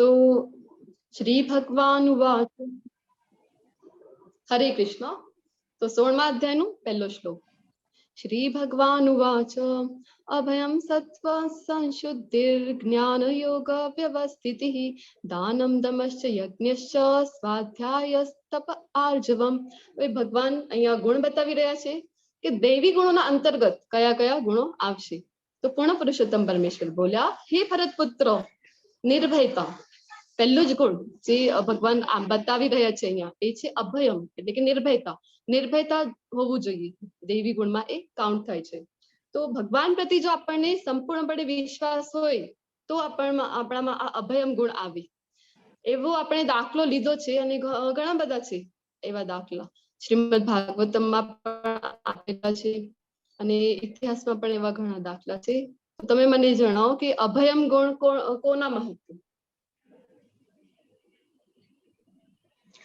तो श्री भगवान उवाच हरे कृष्ण। तो 16मा अध्यायનો પહેલો શ્લોક। श्री भगवान उवाच अभयं सत्त्व संशुद्धिर्ज्ञान योग व्यवस्थितिः दानं दमश्च यज्ञश्च स्वाध्यायस्तप आर्जवम्। भगवान અહીંયા ગુણ બતાવી રહ્યા છે કે દેવી ગુણોના અંતર્ગત કયા કયા ગુણો આવશે। તો પૂર્ણ પુરુષોત્તમ પરમેશ્વર બોલ્યા, હે ભરત પુત્ર, નિર્ભયતા પહેલું જ ગુણ જે ભગવાન આમ બતાવી રહ્યા છે અહીંયા એ છે અભયમ, એટલે કે નિર્ભયતા। નિર્ભયતા હોવું જોઈએ દેવી ગુણમાં, એ કાઉન્ટ થાય છે। તો ભગવાન પ્રતિ જો આપણને સંપૂર્ણપણે વિશ્વાસ હોય તો આપણામાં આ અભયમ ગુણ આવે। એવો આપણે દાખલો લીધો છે અને ઘણા બધા છે એવા દાખલા શ્રીમદ ભાગવતમમાં પણ આપેલા છે અને ઇતિહાસમાં પણ એવા ઘણા દાખલા છે। તમે મને જણાવો કે અભયમ ગુણ કોનામાં હતું?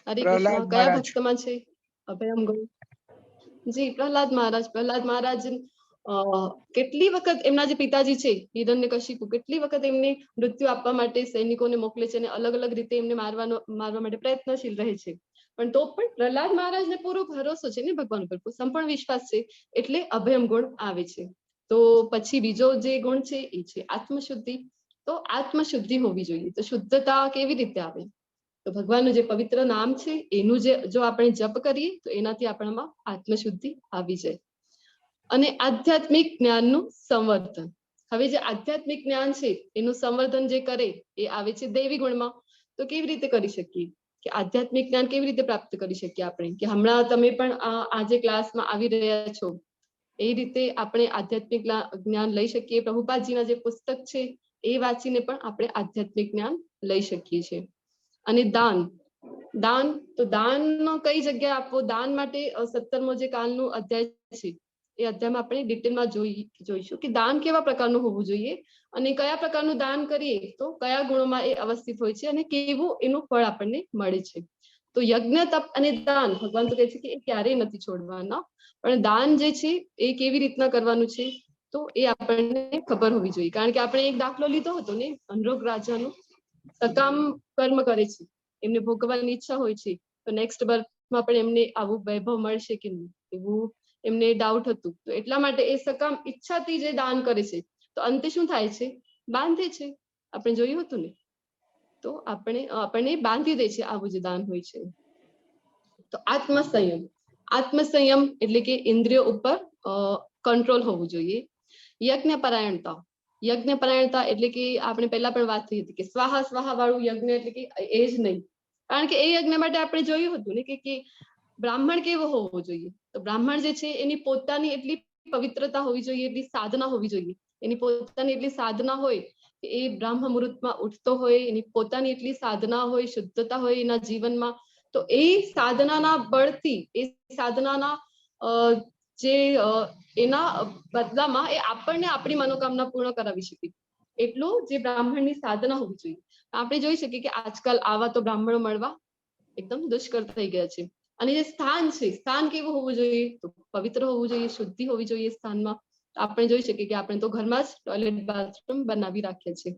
હરે કૃષ્ણ, કયા ભક્તમાં છે અભયમ ગુણ? જી, પ્રહલાદ મહારાજ। પ્રહલાદ મહારાજ કેટલી વખત એમના જે પિતાજી છે હિરણ્યકશિપુ, કેટલી વખત એમને મૃત્યુ આપવા માટે સૈનિકોને મોકલે છે અને અલગ અલગ રીતે એમને મારવા માટે પ્રયત્નશીલ રહે છે, પણ તો પણ પ્રહલાદ મહારાજને પૂરો ભરોસો છે ને ભગવાન ઉપર, સંપૂર્ણ વિશ્વાસ છે, એટલે અભયમ ગુણ આવે છે। તો પછી બીજો જે ગુણ છે એ છે આત્મશુદ્ધિ। તો આત્મશુદ્ધિ હોવી જોઈએ। તો શુદ્ધતા કેવી રીતે આવે? તો ભગવાનનું જે પવિત્ર નામ છે એનું જો આપણે જપ કરીએ તો એનાથી આપણામાં આત્મશુદ્ધિ આવી જાય। અને આધ્યાત્મિક જ્ઞાનનું સંવર્ધન। હવે જે આધ્યાત્મિક જ્ઞાન છે એનું સંવર્ધન જે કરે એ આવે છે દેવી ગુણમાં। તો કેવી રીતે કરી શકીએ કે આધ્યાત્મિક જ્ઞાન કેવી રીતે પ્રાપ્ત કરી શકીએ આપણે? કે હમણાં તમે પણ આજે ક્લાસમાં આવી રહ્યા છો એ રીતે આપણે આધ્યાત્મિક જ્ઞાન લઈ શકીએ। પ્રભુપાદજીના જે પુસ્તક છે એ વાંચીને પણ આપણે આધ્યાત્મિક જ્ઞાન લઈ શકીએ છીએ। અને દાન, તો દાનનો કઈ જગ્યાએ આપવો? દાન માટે 17મો જે કાલનું અધ્યાય છે એ અધ્યાયમાં આપણે ડિટેલમાં જોઈશું કે દાન કેવા પ્રકારનું હોવું જોઈએ અને કયા પ્રકારનું દાન કરીએ તો કયા ગુણોમાં એ અવસ્થિત હોય છે અને કેવું એનું ફળ આપણને મળે છે। તો યજ્ઞ, તપ અને દાન ભગવાન તો કહે છે કે એ ક્યારેય નથી છોડવાના, પણ દાન જે છે એ કેવી રીતના કરવાનું છે તો એ આપણને ખબર હોવી જોઈએ। કારણ કે આપણે એક દાખલો લીધો હતો ને, અનરોગ રાજાનો। સકામ કર્મ કરે છે, એમને ભોગવવાની ઈચ્છા હોય છે તો નેક્સ્ટ બર્થમાં પણ એમને આવું વૈભવ મળશે કે નહીં એવું એમને ડાઉટ હતું, તો એટલા માટે એ સકામ ઈચ્છાથી જે દાન કરે છે તો અંતે શું થાય છે? બાંધે છે। આપણે જોયું હતું ને, તો આપણને બાંધી દે છે આવું જે દાન હોય છે। તો આત્મસંયમ, આત્મસંયમ એટલે કે ઇન્દ્રિયો ઉપર કંટ્રોલ હોવું જોઈએ। યજ્ઞપરાયણતા, યજ્ઞપરાયણતા એટલે કે આપણે પહેલા પણ વાત થઈ હતી કે સ્વાહા સ્વાહા વાળું યજ્ઞ એટલે કે એ જ નહીં, કારણ કે એ યજ્ઞ માટે આપણે જોયું હતું ને કે બ્રાહ્મણ કેવો હોવો જોઈએ? તો બ્રાહ્મણ જે છે એની પોતાની એટલી પવિત્રતા હોવી જોઈએ, એટલી સાધના હોવી જોઈએ, એની પોતાની એટલી સાધના હોય કે એ બ્રાહ્મ મુહૂર્તમાં ઉઠતો હોય, એની પોતાની એટલી સાધના હોય, શુદ્ધતા હોય એના જીવનમાં, તો એ સાધનાના બળથી, એ સાધનાના જે એના બદલામાં એ આપણને આપણી મનોકામના પૂર્ણ કરાવી શકે એટલું જે બ્રાહ્મણની સાધના હોવી જોઈએ। આપણે જોઈ શકીએ કે આજકાલ આવા તો બ્રાહ્મણો મળવા એકદમ દુષ્કર થઈ ગયા છે। અને જે સ્થાન છે, સ્થાન કેવું હોવું જોઈએ? તો પવિત્ર હોવું જોઈએ, શુદ્ધિ હોવી જોઈએ સ્થાનમાં। આપણે જોઈ શકીએ કે આપણે તો ઘરમાં જ ટોયલેટ બાથરૂમ બનાવી રાખીએ છીએ।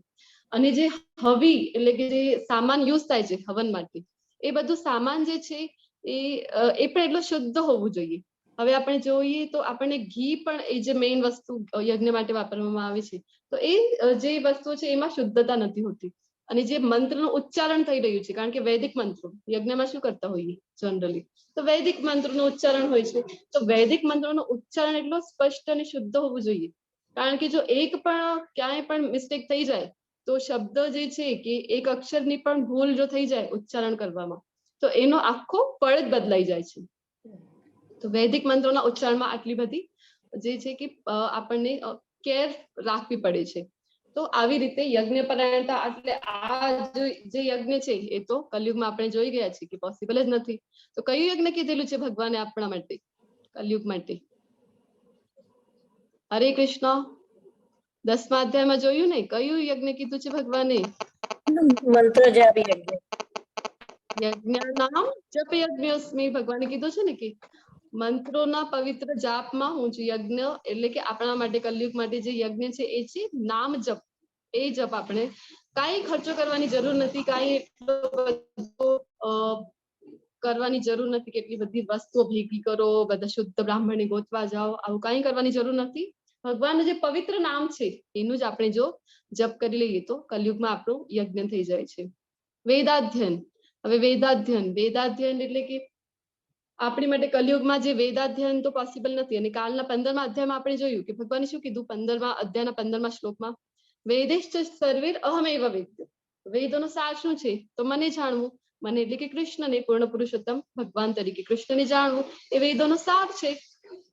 અને જે હવી એટલે કે જે સામાન યુઝ થાય છે હવન માટે, એ બધું સામાન જે છે એ પણ એટલું શુદ્ધ હોવું જોઈએ। હવે આપણે જોઈએ તો આપણને ઘી પણ એ જે મેઇન વસ્તુ યજ્ઞ માટે વાપરવામાં આવે છે તો એ જે વસ્તુ છે એમાં શુદ્ધતા નથી હોતી। અને જે મંત્રનું ઉચ્ચારણ થઈ રહ્યું છે, કારણ કે વૈદિક મંત્રો યજ્ઞમાં શું કરતા હોઈએ જનરલી, તો વૈદિક મંત્રનું ઉચ્ચારણ હોય છે, તો વૈદિક મંત્રનું ઉચ્ચારણ એટલું સ્પષ્ટ અને શુદ્ધ હોવું જોઈએ। કારણ કે જો એક પણ ક્યાંય પણ મિસ્ટેક થઈ જાય તો શબ્દ જે છે કે એક અક્ષરની પણ ભૂલ જો થઈ જાય ઉચ્ચારણ કરવામાં તો એનો આખો ફળ જ બદલાઈ જાય છે। તો વૈદિક મંત્રોના ઉચ્ચારણમાં આટલી બધી જે છે કે આપણને કેર રાખવી પડે છે। તો આવી રીતે યજ્ઞ પરાયણતા, એટલે આ જે યજ્ઞ છે એ તો કલયુગમાં આપણે જોઈ ગયા છીએ કે પોસિબલ જ નથી। તો કયું યજ્ઞ કીધેલું છે ભગવાને આપણા માટે કલયુગ માટે? હરે કૃષ્ણ, 10મા અધ્યાયમાં જોયું ને કયું યજ્ઞ કીધું છે ભગવાને? મંત્ર જાપ યજ્ઞ, યજ્ઞાનામ જપ યજ્ઞસ્મિ, ભગવાને કીધું છે ને કે મંત્રોના પવિત્ર જાપમાં હું છું। યજ્ઞ એટલે કે આપણા માટે કલયુગ માટે જે યજ્ઞ છે એ છે નામ જપ, એ જપ આપણે કાંઈ ખર્ચો કરવાની જરૂર નથી, કાંઈ એટલો બધો કરવાની જરૂર નથી, કેટલી બધી વસ્તુઓ ભેગી કરો, બધા શુદ્ધ બ્રાહ્મણને ગોતવા જાઓ, આવું કાંઈ કરવાની જરૂર નથી. ભગવાનનું જે પવિત્ર નામ છે એનું જ આપણે જો જપ કરી લઈએ તો કલયુગમાં આપણું યજ્ઞ થઈ જાય છે. વેદાધ્યન. હવે વેદાધ્યન એટલે કે આપણી માટે કલયુગમાં જે વેદાધ્યયન તો પોસિબલ નથી. અને કાલના 15મા અધ્યાયમાં આપણે જોયું કે ભગવાને શું કીધું 15મા અધ્યાયના 15મા શ્લોકમાં, વેદેશ્ચ સર્વેર અહમેવ વેદ્ય. વેદોનો સાર શું છે? તો મને જાણવું. મને એટલે કે કૃષ્ણને, પૂર્ણ પુરુષોત્તમ ભગવાન તરીકે કૃષ્ણને જાણવું એ વેદોનો સાર છે.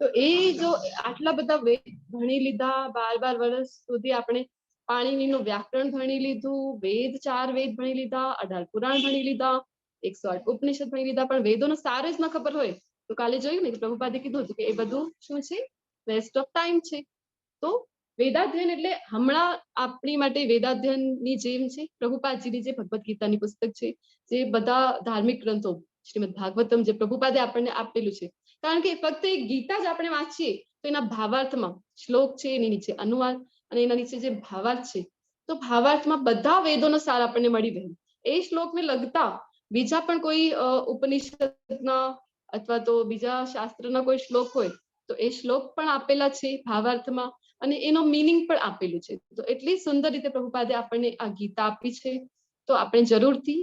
તો એ જો આટલા બધા વેદ ભણી લીધા, 12 વર્ષ સુધી આપણે પાણીનીનું વ્યાકરણ ભણી લીધું, વેદ 4 વેદ ભણી લીધા, 18 પુરાણ ભણી લીધા, 108 ઉપનિષદ ભણી લીધા, પણ વેદોનો સાર જ ન ખબર હોય તો કાલે જોયું ને કે પ્રભુપાદે કીધું હતું કે એ બધું શું છે? વેસ્ટ ઓફ ટાઈમ છે. તો વેદાધ્યયન એટલે હમણાં આપણી માટે વેદાધ્યયનની જેમ છે પ્રભુપાદજીની જે ભગવદ્ ગીતાની પુસ્તક છે, જે બધા ધાર્મિક ગ્રંથો શ્રીમદ ભાગવતમ જે પ્રભુપાદે આપણને આપેલું છે. કારણ કે ફક્ત એક ગીતા જ આપણે વાંચીએ તો એના ભાવાર્થમાં શ્લોક છે, એની નીચે અનુવાદ અને એના નીચે જે ભાવાર્થ છે, તો ભાવાર્થમાં બધા વેદોનો સાર આપણને મળી રહે. એ શ્લોકને લગતા બીજા પણ કોઈ ઉપનિષદના અથવા તો બીજા શાસ્ત્રના કોઈ શ્લોક હોય તો એ શ્લોક પણ આપેલા છે ભાવાર્થમાં, અને એનો મીનિંગ પણ આપેલું છે. તો એટલી સુંદર રીતે પ્રભુપાદે આપણને આ ગીતા આપી છે. તો આપણે જરૂરથી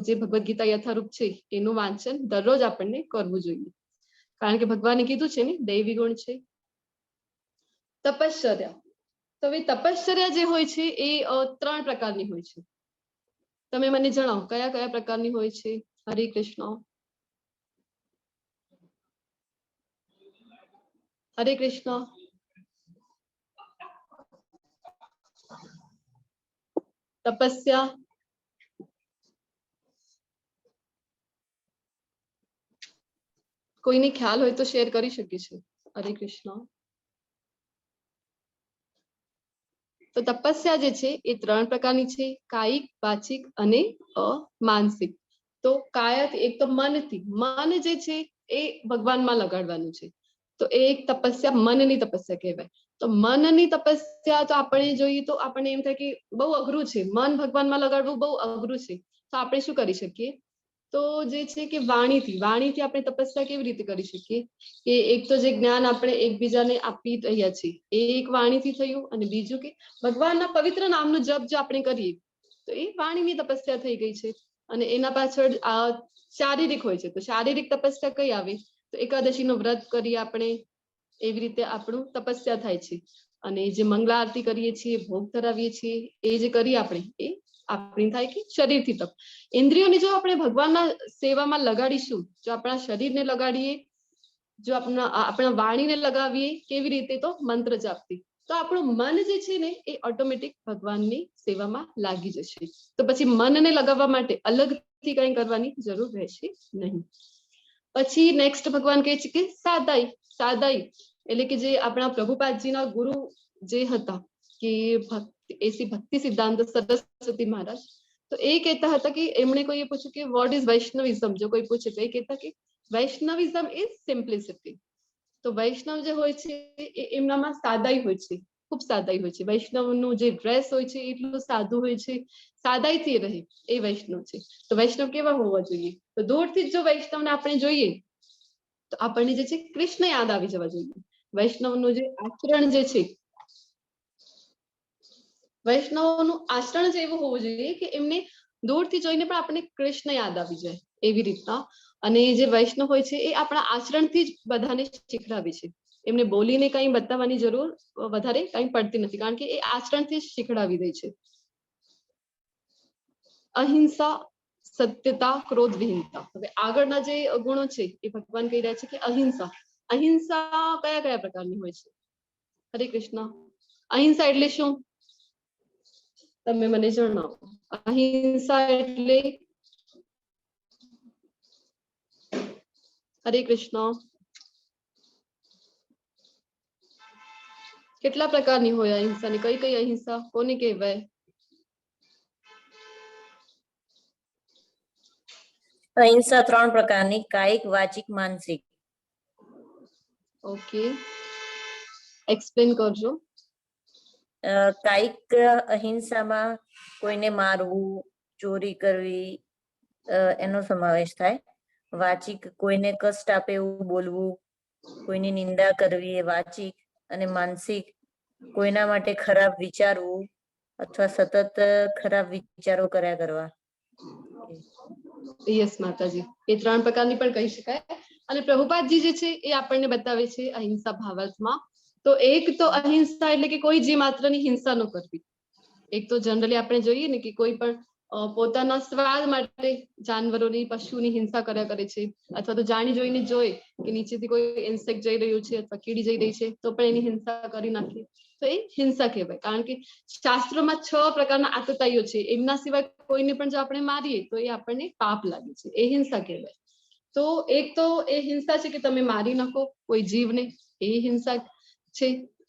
જે ભગવદ્ ગીતા યથારૂપ છે એનું વાંચન દરરોજ આપણને કરવું જોઈએ. કારણ કે ભગવાને કીધું છે ને દૈવી ગુણ છે. તપશ્ચર્યા. તો હવે તપશ્ચર્યા જે હોય છે એ 3 પ્રકારની હોય છે. તમે મને જણાવો કયા કયા પ્રકારની હોય છે? હરે કૃષ્ણ. હરે કૃષ્ણ. તપસ્યા. કોઈને ખ્યાલ હોય તો શેર કરી શકે છે. હરે કૃષ્ણ. તો તપસ્યા જે છે એ 3 પ્રકારની છે, કાયિક, વાચિક અને માનસિક. તો કાયક એક તો મનથી, મન જે છે એ ભગવાનમાં લગાડવાનું છે, તો એ એક તપસ્યા મનની તપસ્યા કહેવાય. તો મનની તપસ્યા તો આપણે જોઈએ તો આપણને એમ થાય કે બહુ અઘરું છે, મન ભગવાનમાં લગાડવું બહુ અઘરું છે. તો આપણે શું કરી શકીએ? તો જે છે કે વાણીથી આપણે તપસ્યા કેવી રીતે કરી શકીએ? કે એક તો જે જ્ઞાન આપણે એકબીજાને આપી રહ્યા છીએ એ એક વાણીથી થયું, અને બીજું કે ભગવાનના પવિત્ર નામનો જપ જો આપણે કરીએ તો એ વાણીની તપસ્યા થઈ ગઈ છે. અને એના પાછળ શારીરિક હોય છે. તો શારીરિક તપસ્યા કઈ આવે? તો એકાદશીનું વ્રત કરીએ આપણે, એવી રીતે આપણું તપસ્યા થાય છે. અને જે મંગલા આરતી કરીએ છીએ, ભોગ ધરાવીએ છીએ, એ જે કરીએ આપણે એ આપણી થાય કે શરીરથી તપ. ઇન્દ્રિયોને જો આપણે ભગવાનના સેવામાં લગાડીશું, જો આપણા શરીરને લગાડીએ, જો આપણા વાણીને લગાવીએ, કેવી રીતે? તો મંત્ર જાપથી, તો આપણું મન જે છે ને એ ઓટોમેટિક ભગવાનની સેવામાં લાગી જશે. તો પછી મનને લગાવવા માટે અલગથી કંઈ કરવાની જરૂર રહેશે નહીં. પછી નેક્સ્ટ ભગવાન કહે છે કે સાદાઈ એટલે કે જે આપણા પ્રભુપાદજીના ગુરુ જે હતા કે ભક્તિ સિદ્ધાંત સરસ્વતી મહારાજ, તો એ કહેતા હતા કે એમણે કોઈએ પૂછ્યું કે વોટ ઇઝ વૈષ્ણવિઝમ, જો કોઈ પૂછે તો એ કહેતા કે વૈષ્ણવિઝમ ઇઝ સિમ્પ્લિસિટી. તો વૈષ્ણવ જે હોય છે એ એમનામાં સાદાઈ હોય છે, ખૂબ સાદાઈ હોય છે. વૈષ્ણવનું જે ડ્રેસ હોય છે એટલું સાદું હોય છે, સાદાઈથી રહે એ વૈષ્ણવ છે. તો વૈષ્ણવ કેવા હોવા જોઈએ? તો દૂરથી જ જો વૈષ્ણવને આપણે જોઈએ તો આપણને જે છે કૃષ્ણ યાદ આવી જવા જોઈએ. વૈષ્ણવનું જે આચરણ જે છે, વૈષ્ણવનું આચરણ જ એવું હોવું જોઈએ કે એમને દૂરથી જોઈને પણ આપણને કૃષ્ણ યાદ આવી જાય એવી રીતના. અને જે વૈષ્ણવ હોય છે એ આપણા આચરણથી જ બધાને શીખડાવે છે. એમને બોલીને કંઈ બતાવવાની જરૂર વધારે કંઈ પડતી નથી, કારણ કે એ આચરણથી જ શીખડાવી દે છે. અહિંસા, સત્યતા, ક્રોધ વિહીનતા. હવે આગળના જે ગુણો છે એ ભગવાન કહી રહ્યા છે કે અહિંસા. અહિંસા કયા કયા પ્રકારની હોય છે? હરે કૃષ્ણ. અહિંસા એટલે શું? તમે મને જણાવો. અહિંસા એટલે? હરે કૃષ્ણ. કેટલા પ્રકારની હોય અહિંસા ને કઈ કઈ અહિંસા કોને કહેવાય? અહિંસા 3 પ્રકારની, કાયિક, વાચિક, માનસિક. ઓકે, એક્સપ્લેન કરજો. કાયિક અહિંસામાં કોઈને મારવું, ચોરી કરવી એનો સમાવેશ થાય. વાચિક કોઈને કષ્ટ આપે એવું બોલવું, કોઈની નિંદા કરવી એ વાચિક. અને માનસિક કોઈના માટે ખરાબ વિચારવું અથવા સતત ખરાબ વિચારો કર્યા કરવા. યસ માતાજી, એ 3 પ્રકારની પણ કહી શકાય. અને પ્રભુપાદજી જે છે એ આપણને બતાવે છે અહિંસા ભાવાર્થમાં. તો એક તો અહિંસા એટલે કે કોઈ જે માત્રની હિંસા ન કરવી. એક તો જનરલી આપણે જોઈએ ને કે કોઈ પણ પોતાના સ્વાદ માટે જાનવરોની, પશુની હિંસા કર્યા કરે છે, અથવા તો જાણી જોઈને જોઈ કે નીચેથી કોઈ ઇન્સેક્ટ જઈ રહ્યું છે અથવા કીડી જઈ રહી છે તો પણ એની હિંસા કરી નાખે, તો એ હિંસા કહેવાય. કારણ કે શાસ્ત્રોમાં 6 પ્રકારના આતતાઈઓ છે, એમના સિવાય કોઈને પણ જો આપણે મારીએ તો એ આપણને પાપ લાગે છે, એ હિંસા કહેવાય. તો એક તો એ હિંસા છે કે તમે મારી નાખો કોઈ જીવને, એ હિંસા છે,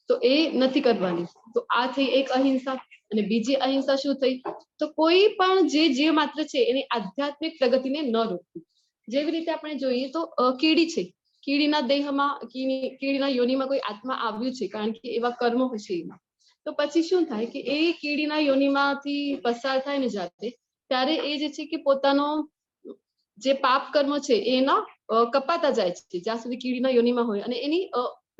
તો એ નથી કરવાની. તો આ થઈ એક અહિંસા. અને બીજી અહિંસા શું થઈ, તો કોઈ પણ જે જીવ માત્ર છે એની આધ્યાત્મિક પ્રગતિને ન રોકવું. જેવી રીતે આપણે જોઈએ તો કીડી છે, કીડીના દેહમાં, કીડીના યોનિમાં કોઈ આત્મા આવ્યું છે, કારણ કે એવા કર્મો હશે એમાં. તો પછી શું થાય કે એ કીડીના યોનિમાંથી પસાર થાય ને જાતે, ત્યારે એ જે છે કે પોતાનો જે પાપ કર્મ છે એના કપાતા જાય છે જ્યાં સુધી કીડીના યોનિમાં હોય, અને એની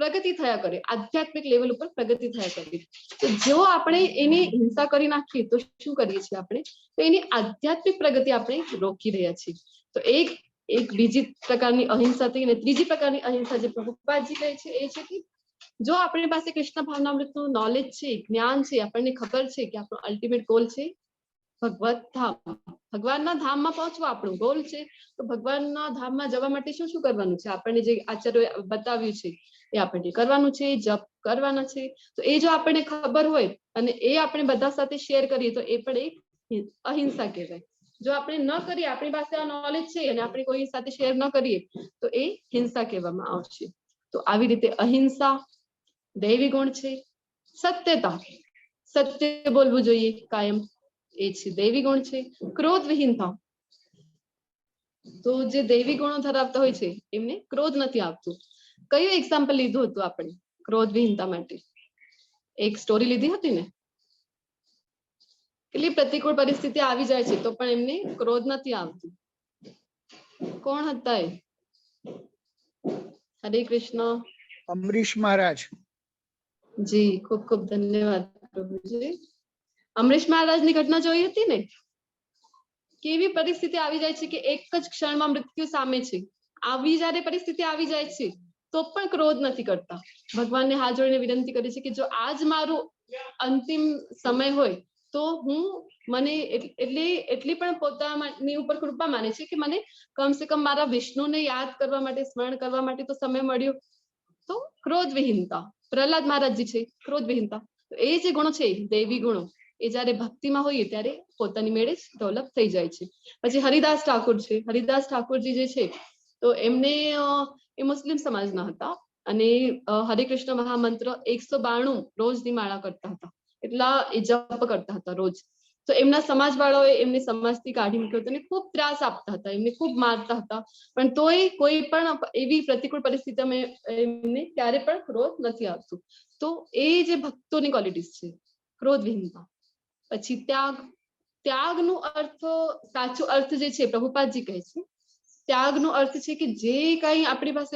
પ્રગતિ થયા કરે, આધ્યાત્મિક લેવલ ઉપર પ્રગતિ થયા કરે. તો જો આપણે એની હિંસા કરી નાખીએ તો શું કરીએ છીએ આપણે, તો એની આધ્યાત્મિક પ્રગતિ આપણે રોકી રહ્યા છીએ. તો એક બીજી પ્રકારની અહિંસા થઈ. અને ત્રીજી પ્રકારની અહિંસા જે પ્રભુપાદજી કહે છે એ છે કે જો આપણી પાસે કૃષ્ણ ભાવનામૃતનું નોલેજ છે, જ્ઞાન છે, આપણને ખબર છે કે આપણો અલ્ટિમેટ ગોલ છે ભગવત ધામ, ભગવાનના ધામમાં પહોંચવા આપણું ગોલ છે. તો ભગવાનના ધામમાં જવા માટે શું શું કરવાનું છે, આપણને જે આચાર્યોએ બતાવ્યું છે એ આપણને કરવાનું છે, જપ કરવાના છે. તો એ જો આપણને ખબર હોય અને એ આપણે બધા સાથે શેર કરીએ તો એ પણ એક અહિંસા કહેવાય. જો આપણે ન કરીએ, આપણી પાસે આ નોલેજ છે અને આપણે કોઈ સાથે શેર ન કરીએ તો એ હિંસા કહેવામાં આવશે. તો આવી રીતે અહિંસા દૈવી ગુણ છે. સત્યતા, સત્ય બોલવું જોઈએ કાયમ, એ છે દૈવી ગુણ છે. ક્રોધ વિહીનતા, તો જે દૈવી ગુણો ધરાવતા હોય છે એમને ક્રોધ નથી આવતું. કયું એક્ઝામ્પલ લીધું હતું આપણે ક્રોધ વિહીનતા માટે? એક સ્ટોરી લીધી હતી ને, કેટલી પ્રતિકૂળ પરિસ્થિતિ આવી જાય છે તો પણ એમને ક્રોધ નથી આવતું. કોણ હતા એ? હરે કૃષ્ણ. અમરીશ મહારાજ. જી, ખૂબ ખૂબ ધન્યવાદ પ્રભુજી. અમરીશ મહારાજની ઘટના જોઈ હતી ને, કેવી પરિસ્થિતિ આવી જાય છે કે એક જ ક્ષણમાં મૃત્યુ સામે છે. આવી જયારે પરિસ્થિતિ આવી જાય છે તો પણ ક્રોધ નથી કરતા. ભગવાનને હાથ જોડીને વિનંતી કરે છે કે જો આજ મારું અંતિમ સમય હોય તો હું મને એટલી પણ પોતાની ઉપર કૃપા માને છે કે મને કમસે કમ મારા વિષ્ણુને યાદ કરવા માટે, સ્મરણ કરવા માટે તો સમય મળ્યો. તો ક્રોધ વિહીનતા, પ્રહલાદ મહારાજજી છે ક્રોધ વિહીનતા. તો એ જે ગુણો છે દૈવી ગુણો, એ જયારે ભક્તિમાં હોઈએ ત્યારે પોતાની મેળે જ ડેવલપ થઈ જાય છે. પછી હરિદાસ ઠાકોર છે. હરિદાસ ઠાકોરજી જે છે તો એમને એ મુસ્લિમ સમાજના હતા અને હરે કૃષ્ણ મહામંત્ર 192 રોજની માળા કરતા હતા, એટલા એ જપ કરતા હતા રોજ. તો એમના સમાજવાળાઓએ એમને સમાજથી કાઢી મૂક્યો હતો અને ખૂબ ત્રાસ આપતા હતા, એમને ખૂબ મારતા હતા. પણ તોય કોઈ પણ એવી પ્રતિકૂળ પરિસ્થિતિમાં એમને ક્યારે પણ ક્રોધ નથી આવતું. તો એ જે ભક્તોની ક્વોલિટીઝ છે, ક્રોધ વિહીનતા. પછી ત્યાગ, ત્યાગનો અર્થ, સાચો અર્થ જે છે પ્રભુપાદજી કહે છે, ત્યાગનો અર્થ છે કે જે કઈ આપણી પાસે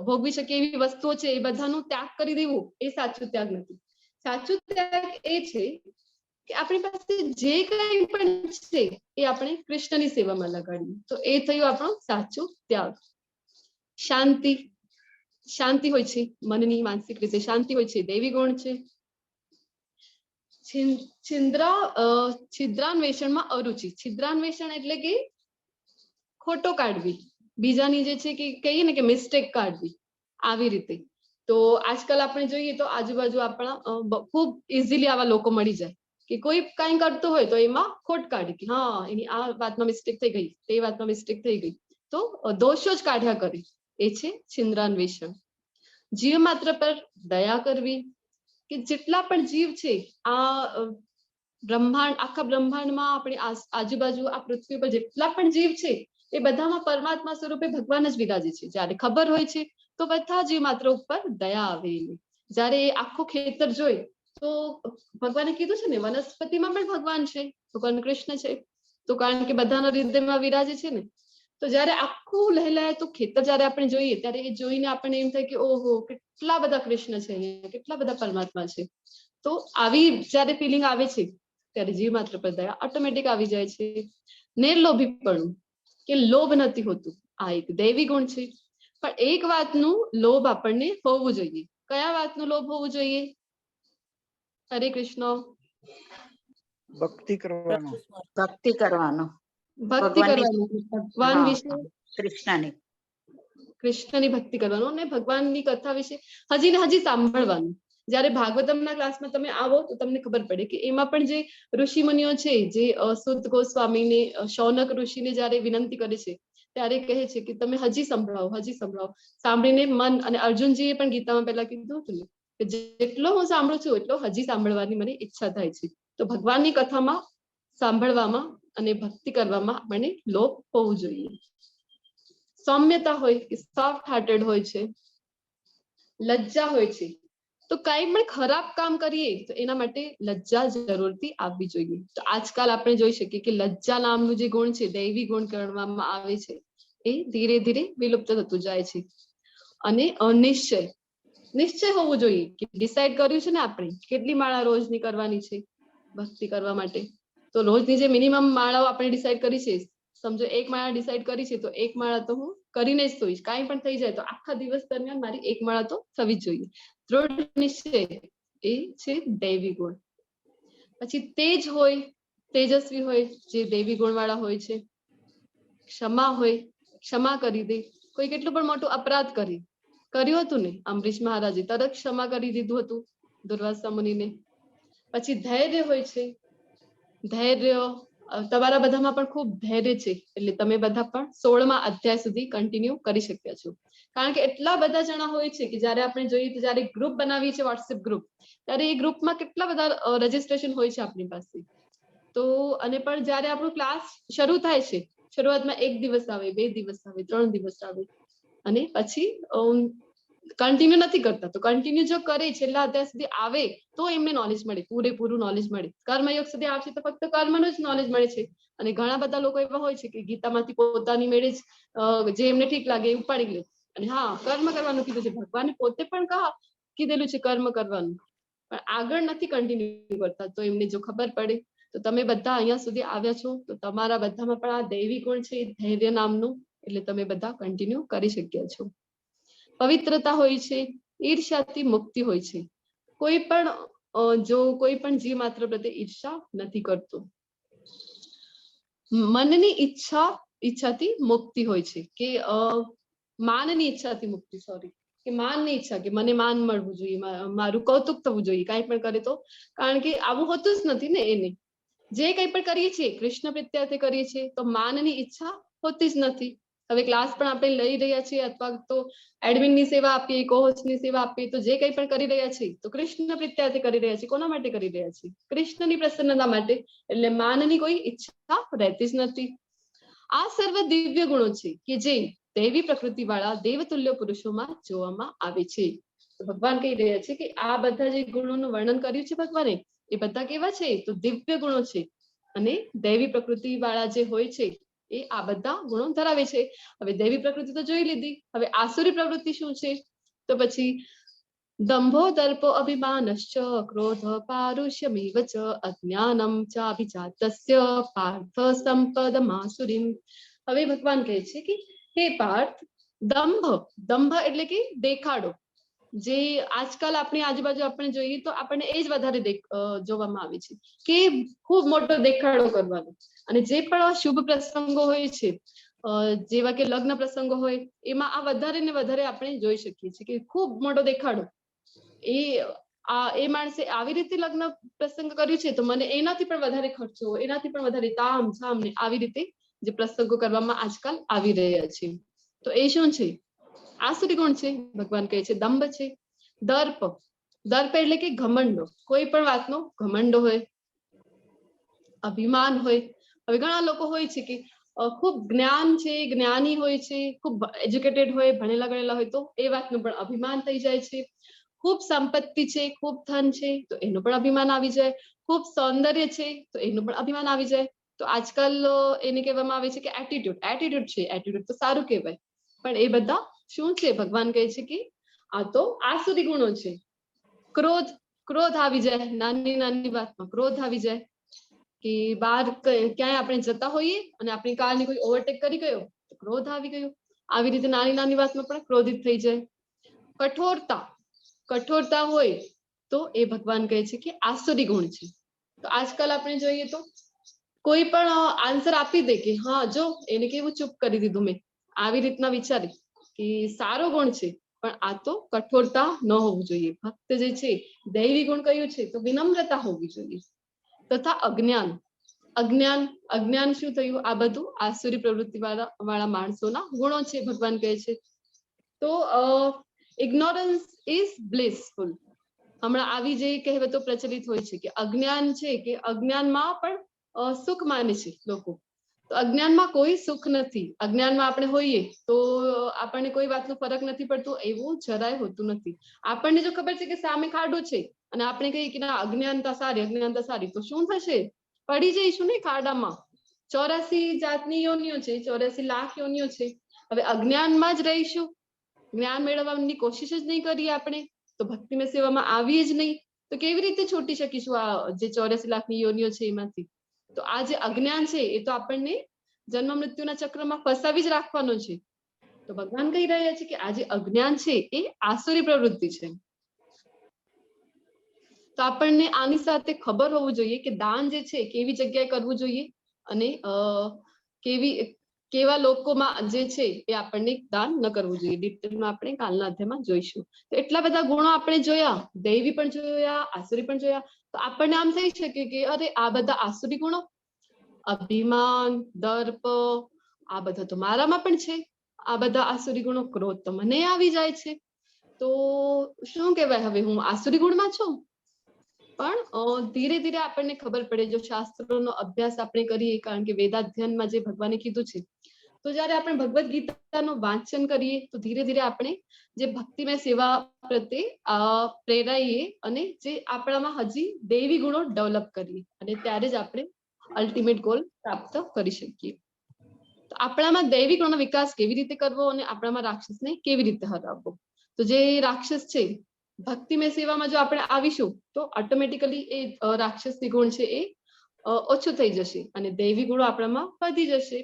ભોગવી શકે એવી વસ્તુઓ છે એ બધાનો ત્યાગ કરી દેવું, એ સાચું ત્યાગ નથી. સાચું ત્યાગ એ છે કે આપણી પાસે જે કઈ પણ છે એ આપણે કૃષ્ણની સેવામાં લગાડીએ, તો એ થયું આપણો સાચો ત્યાગ. શાંતિ, શાંતિ હોય છે મનની, માનસિક રીતે શાંતિ હોય છે, દૈવી ગુણ છે. છિદ્રાન્વેષણમાં અરુચિ. છિદ્રાન્વેષણ એટલે કે ખોટો કાઢવી, બીજાની જે છે કે કહીએ ને કે મિસ્ટેક કાઢવી, આવી રીતે. તો આજકાલ આપણે જોઈએ તો આજુબાજુ આપણા ખૂબ ઇઝીલી આવા લોકો મળી જાય કે કોઈ કઈ કરતું હોય તો એમાં ખોટ કાઢી કે હા એની આ વાતમાં મિસ્ટેક થઈ ગઈ, તે વાતમાં મિસ્ટેક થઈ ગઈ, તો દોષો જ કાઢ્યા કરે, એ છે છિદ્રાન્વેષણ. જીવ માત્ર પર દયા કરવી, કે જેટલા પણ જીવ છે આ બ્રહ્માંડ, આખા બ્રહ્માંડમાં આપણી આજુબાજુ આ પૃથ્વી પર જેટલા પણ જીવ છે એ બધામાં પરમાત્મા સ્વરૂપે ભગવાન જ વિરાજે છે. જયારે ખબર હોય છે તો બધા જીવ માત્ર ઉપર દયા આવે. જયારે એ આખું ખેતર જોઈ તો ભગવાને કીધું છે ને વનસ્પતિમાં પણ ભગવાન છે, ભગવાન કૃષ્ણ છે. તો કારણ કે બધાના હૃદયમાં વિરાજે છે ને, તો જયારે આખું લહેલાય તો ખેતર જયારે આપણે જોઈએ ત્યારે એ જોઈને આપણને એમ થાય કે ઓહો કેટલા બધા કૃષ્ણ છે અહીંયા, કેટલા બધા પરમાત્મા છે. તો આવી જયારે ફિલિંગ આવે છે ત્યારે જીવ માત્ર પર દયા ઓટોમેટિક આવી જાય છે. નિર્લોભીપણું, કે લોભ નથી હોતું, આ એક દૈવી ગુણ છે. પણ એક વાતનું લોભ આપણને હોવું જોઈએ. કયા વાતનું લોભ હોવું જોઈએ? હરે કૃષ્ણ. ભક્તિ કરવાનો. ભક્તિ કરવાનો, ભક્તિ ભગવાનની. કરવાની, ભગવાન હા, વિશે, કૃષ્ણની. કૃષ્ણની ભક્તિ કરવાનું અને ભગવાનની કથા વિશે હજી ને હજી સાંભળવાનું. જયારે ભાગવતમના ક્લાસમાં તમે આવો તો તમને ખબર પડે કે એમાં પણ જે ઋષિ મુનિઓ છે, જે સુત ગોસ્વામીને શૌનક ઋષિને જયારે વિનંતી કરે છે ત્યારે કહે છે કે તમે હજી સંભળાવો, હજી સંભળાવો. સાંભળીને મન, અને અર્જુનજીએ પણ ગીતામાં પહેલા કીધું હતું ને કે જેટલો હું સાંભળું છું એટલો હજી સાંભળવાની મને ઈચ્છા થાય છે. તો ભગવાનની કથામાં સાંભળવામાં અને ભક્તિ કરવામાં આપણને લોભ હોવું જોઈએ. સૌમ્યતા હોય કે સોફ્ટ હાર્ટેડ હોય છે, લજ્જા હોય છે. તો કઈ પણ ખરાબ કામ કરીએ તો એના માટે લજ્જા જરૂરથી આવવી જોઈએ. તો આજકાલ આપણે જોઈ શકીએ કે લજ્જા નામનું જે ગુણ છે, દૈવી ગુણ ગણવામાં આવે છે, એ ધીરે ધીરે વિલુપ્ત થતું જાય છે. અને નિશ્ચય, નિશ્ચય હોવું જોઈએ કે ડિસાઈડ કર્યું છે ને આપણે કેટલી માળા રોજની કરવાની છે ભક્તિ કરવા માટે. તો રોજની જે મિનિમમ માળાઓ આપણે ડિસાઈડ કરી છે, સમજો એક માળા ડિસાઈડ કરી છે તો એક માળા તો હું કરીને જ સોઈશ. કાંઈ પણ થઈ જાય તો આખા દિવસ દરમિયાન મારી એક માળા તો થવી જ જોઈએ. દૃઢ નિશ્ચય એ છે દૈવી ગુણ. પછી તેજ હોય, તેજસ્વી હોય, જે દૈવી ગુણ વાળા હોય છે. ક્ષમા હોય, ક્ષમા કરી દે. કોઈ કેટલું પણ મોટું અપરાધ કર્યું હતું ને, અમરીશ મહારાજે તરત ક્ષમા કરી દીધું હતું દુર્વાસા મુનિને. પછી ધૈર્ય હોય છે. ધૈર્ય, તમારા બધામાં પણ ખૂબ ધૈર્ય છે એટલે તમે બધા પણ 16મા અધ્યાય સુધી કન્ટિન્યુ કરી શક્યા છો. કારણ કે એટલા બધા જણા હોય છે કે જયારે આપણે જોઈએ તો જયારે ગ્રુપ બનાવીએ છીએ વોટ્સએપ ગ્રુપ, ત્યારે એ ગ્રુપમાં કેટલા બધા રજીસ્ટ્રેશન હોય છે આપણી પાસે. તો અને પણ જયારે આપણું ક્લાસ શરૂ થાય છે, શરૂઆતમાં 1 દિવસ આવે, 2 દિવસ આવે, 3 દિવસ આવે, અને પછી કન્ટિન્યુ નથી કરતા. તો કન્ટિન્યુ જો કરે, છેલ્લા અધ્યાય સુધી આવે તો એમને નોલેજ મળે, પૂરેપૂરું નોલેજ મળે. કર્મયોગ સુધી આવશે તો ફક્ત કર્મનું જ નોલેજ મળે છે. અને ઘણા બધા લોકો એવા હોય છે કે ગીતામાંથી પોતાની મેળે જ જે એમને ઠીક લાગે એ ઉપાડી લે. અને હા, કર્મ કરવાનું કીધું છે, ભગવાને પોતે પણ કીધેલું છે કર્મ કરવાનું, પણ આગળ નથી કન્ટિન્યુ કરતા. તો એમને જો ખબર પડે તો તમે બધા અહીંયા સુધી આવ્યા છો તો તમારા બધામાં પણ આ દૈવી ગુણ છે, ધૈર્ય નામનું, એટલે તમે બધા કન્ટિન્યુ કરી શક્યા છો. પવિત્રતા હોય છે, ઈર્ષ્યાથી મુક્તિ હોય છે. કોઈ પણ જો કોઈ પણ જીવ માત્ર પ્રત્યે ઈર્ષા નથી કરતો. મનની ઈચ્છાથી મુક્તિ હોય છે, કે માનની ઈચ્છાથી મુક્તિ, સોરી, કે માનની ઈચ્છા, કે મને માન મળવું જોઈએ, મારું કૌતુક થવું જોઈએ કાંઈ પણ કરે તો. કારણ કે આવું હોતું જ નથી ને. એને જે કંઈ પણ કરીએ છીએ કૃષ્ણ પ્રત્યાર્થે કરીએ છીએ તો માનની ઈચ્છા હોતી જ નથી. હવે ક્લાસ પણ આપણે લઈ રહ્યા છીએ અથવા તો એડમિનની સેવા આપીએ, કોહોસ્ટની સેવા આપીએ, તો જે કંઈ પણ કરી રહ્યા છીએ તો કૃષ્ણ પ્રત્યાર્થે કરી રહ્યા છીએ. કોના માટે કરી રહ્યા છીએ? કૃષ્ણની પ્રસન્નતા માટે. એટલે માનની કોઈ ઈચ્છા રહેતી જ નથી. આ સર્વ દિવ્ય ગુણો છે કે જે દૈવી પ્રકૃતિ વાળા દેવતુલ્ય પુરુષોમાં જોવામાં આવે છે. ભગવાન કહી રહ્યા છે કે આ બધા જે ગુણોનું વર્ણન કર્યું છે ભગવાને, એ બધા કેવા છે? તો દિવ્ય ગુણો છે. અને દૈવી પ્રકૃતિ વાળા જે હોય છે એ આ બધા ગુણો ધરાવે છે. હવે દૈવી પ્રકૃતિ તો જોઈ લીધી. હવે આસુરી પ્રવૃત્તિ શું છે? તો પછી દંભો દર્પો અભિમાનશ્ચ ક્રોધ પારુષ્યમેવ ચ અજ્ઞાનમ ચાભિજાતસ્ય પાર્થ સંપદમાસુરીમ. હવે ભગવાન કહે છે કે હે પાર્થ, દંભ એટલે કે દેખાડો. જે આજકાલ આપણી આજુબાજુ આપણે જોઈએ તો આપણને એ જ વધારે જોવામાં આવે છે કે ખૂબ મોટો દેખાડો કરવાનો. અને જે પણ શુભ પ્રસંગો હોય છે, જેવા કે લગ્ન પ્રસંગો હોય, એમાં આ વધારે ને વધારે આપણે જોઈ શકીએ છીએ કે ખૂબ મોટો દેખાડો. એ માણસે આવી રીતે લગ્ન પ્રસંગ કર્યું છે તો મને એનાથી પણ વધારે ખર્ચો, એનાથી પણ વધારે તામ ઝામ, ને આવી રીતે જે પ્રસંગો કરવામાં આજકાલ આવી રહ્યા છે. તો એ શું છે? આસુરી ગુણ છે. ભગવાન કહે છે દંભ છે. દર્પ એટલે કે ઘમંડો, કોઈ પણ વાતનો ઘમંડો હોય, અભિમાન હોય. હવે ઘણા લોકો હોય છે કે ખૂબ જ્ઞાન છે, જ્ઞાની હોય છે, ખૂબ એજ્યુકેટેડ હોય, ભણેલા ગણેલા હોય, તો એ વાતનું પણ અભિમાન થઈ જાય છે. ખૂબ સંપત્તિ છે, ખૂબ ધન છે તો એનું પણ અભિમાન આવી જાય, ખૂબ સૌંદર્ય છે તો એનું પણ અભિમાન આવી જાય. તો આજકાલ એને કહેવામાં આવે છે કે એટીટ્યુડ છે. એટીટ્યુડ તો સારું કહેવાય, પણ એ બધા શું છે? ભગવાન કહે છે કે આ તો આસુરી ગુણો છે. ક્રોધ આવી જાય, નાની નાની વાતમાં ક્રોધ આવી જાય કે બહાર ક્યાંય આપણે જતા હોઈએ અને આપણી કારની કોઈ ઓવરટેક કરી ગયો તો ક્રોધ આવી ગયો. આવી રીતે નાની નાની વાતમાં પણ ક્રોધિત થઈ જાય. કઠોરતા હોય તો એ ભગવાન કહે છે કે આસુરી ગુણ છે. તો આજકાલ આપણે જોઈએ તો કોઈ પણ આન્સર આપી દે કે હા જો એને કેવું ચૂપ કરી દીધું મેં, આવી રીતના વિચારે કે સારો ગુણ છે, પણ આ તો કઠોરતા ન હોવું જોઈએ. ભક્ત જે છે દૈવી ગુણ કયું છે તો વિનમ્રતા હોવી જોઈએ. તથા અજ્ઞાન શું થયું? આ બધું આસુરી પ્રવૃત્તિ વાળા માણસોના ગુણો છે ભગવાન કહે છે. તો ઇગ્નોરન્સ ઇઝ બ્લિસફુલ. હમણાં આવી જે કહેવતો પ્રચલિત હોય છે કે અજ્ઞાન છે કે અજ્ઞાનમાં પણ સુખ માને છે લોકો. તો અજ્ઞાનમાં કોઈ સુખ નથી. અજ્ઞાનમાં આપણે હોઈએ તો આપણને કોઈ વાતનો ફરક નથી પડતો, એવું જરાય હોતું નથી. આપણને જો ખબર છે કે સામે ખાડો છે અને આપણે કહીએ કે ના અજ્ઞાનતા સારી, તો શું થશે? પડી જઈશું ને ખાડામાં. 84 જાતની યોનિઓ છે, 84 લાખ યોનિઓ છે. હવે અજ્ઞાનમાં જ રહીશું, જ્ઞાન મેળવવાની કોશિશ જ નહીં કરીએ આપણે, તો ભક્તિમય સેવામાં આવીએ જ નહીં, તો કેવી રીતે છૂટી શકીશું આ જે 84 લાખની યોનિઓ છે એમાંથી? તો આ જે અજ્ઞાન છે એ તો આપણને જન્મ મૃત્યુના ચક્રમાં ફસાવી જ રાખવાનો છે. તો ભગવાન કહી રહ્યા છે કે આ જે અજ્ઞાન છે એ આસુરી પ્રવૃત્તિ છે. તો આપણને આની સાથે ખબર હોવું જોઈએ કે દાન જે છે કેવી જગ્યાએ કરવું જોઈએ અને કેવા લોકોમાં જે છે એ આપણને દાન ન કરવું જોઈએ. ડિટેલમાં આપણે કાલના અધ્યાયમાં જોઈશું. તો એટલા બધા ગુણો આપણે જોયા, દૈવી પણ જોયા, આસુરી પણ જોયા. તો આપણને આમ થઈ શકે કે અરે આ બધા આસુરી ગુણો, અભિમાન, દર્પ, આ બધા તો મારામાં પણ છે. આ બધા આસુરી ગુણો, ક્રોધ તો મને આવી જાય છે. તો શું કહેવાય, હવે હું આસુરી ગુણમાં છું? પણ ધીરે ધીરે આપણને ખબર પડે, જો શાસ્ત્રોનો અભ્યાસ આપણે કરીએ, કારણ કે વેદાધ્યયનમાં જે ભગવાને કીધું છે, તો જયારે આપણે ભગવદ ગીતાનું વાંચન કરીએ તો ધીરે ધીરે આપણે જે ભક્તિમય સેવા પ્રત્યે પ્રેરાઈએ અને જે આપણામાં હજી દૈવી ગુણો ડેવલપ કરીએ, અને ત્યારે જ આપણે અલ્ટિમેટ ગોલ પ્રાપ્ત કરી શકીએ. તો આપણામાં દૈવી ગુણનો વિકાસ કેવી રીતે કરવો અને આપણામાં રાક્ષસને કેવી રીતે હરાવવો? તો જે રાક્ષસ છે, ભક્તિમય સેવામાં જો આપણે આવીશું તો ઓટોમેટિકલી એ રાક્ષસી ગુણ છે એ ઓછું થઈ જશે અને દૈવી ગુણો આપણામાં વધી જશે.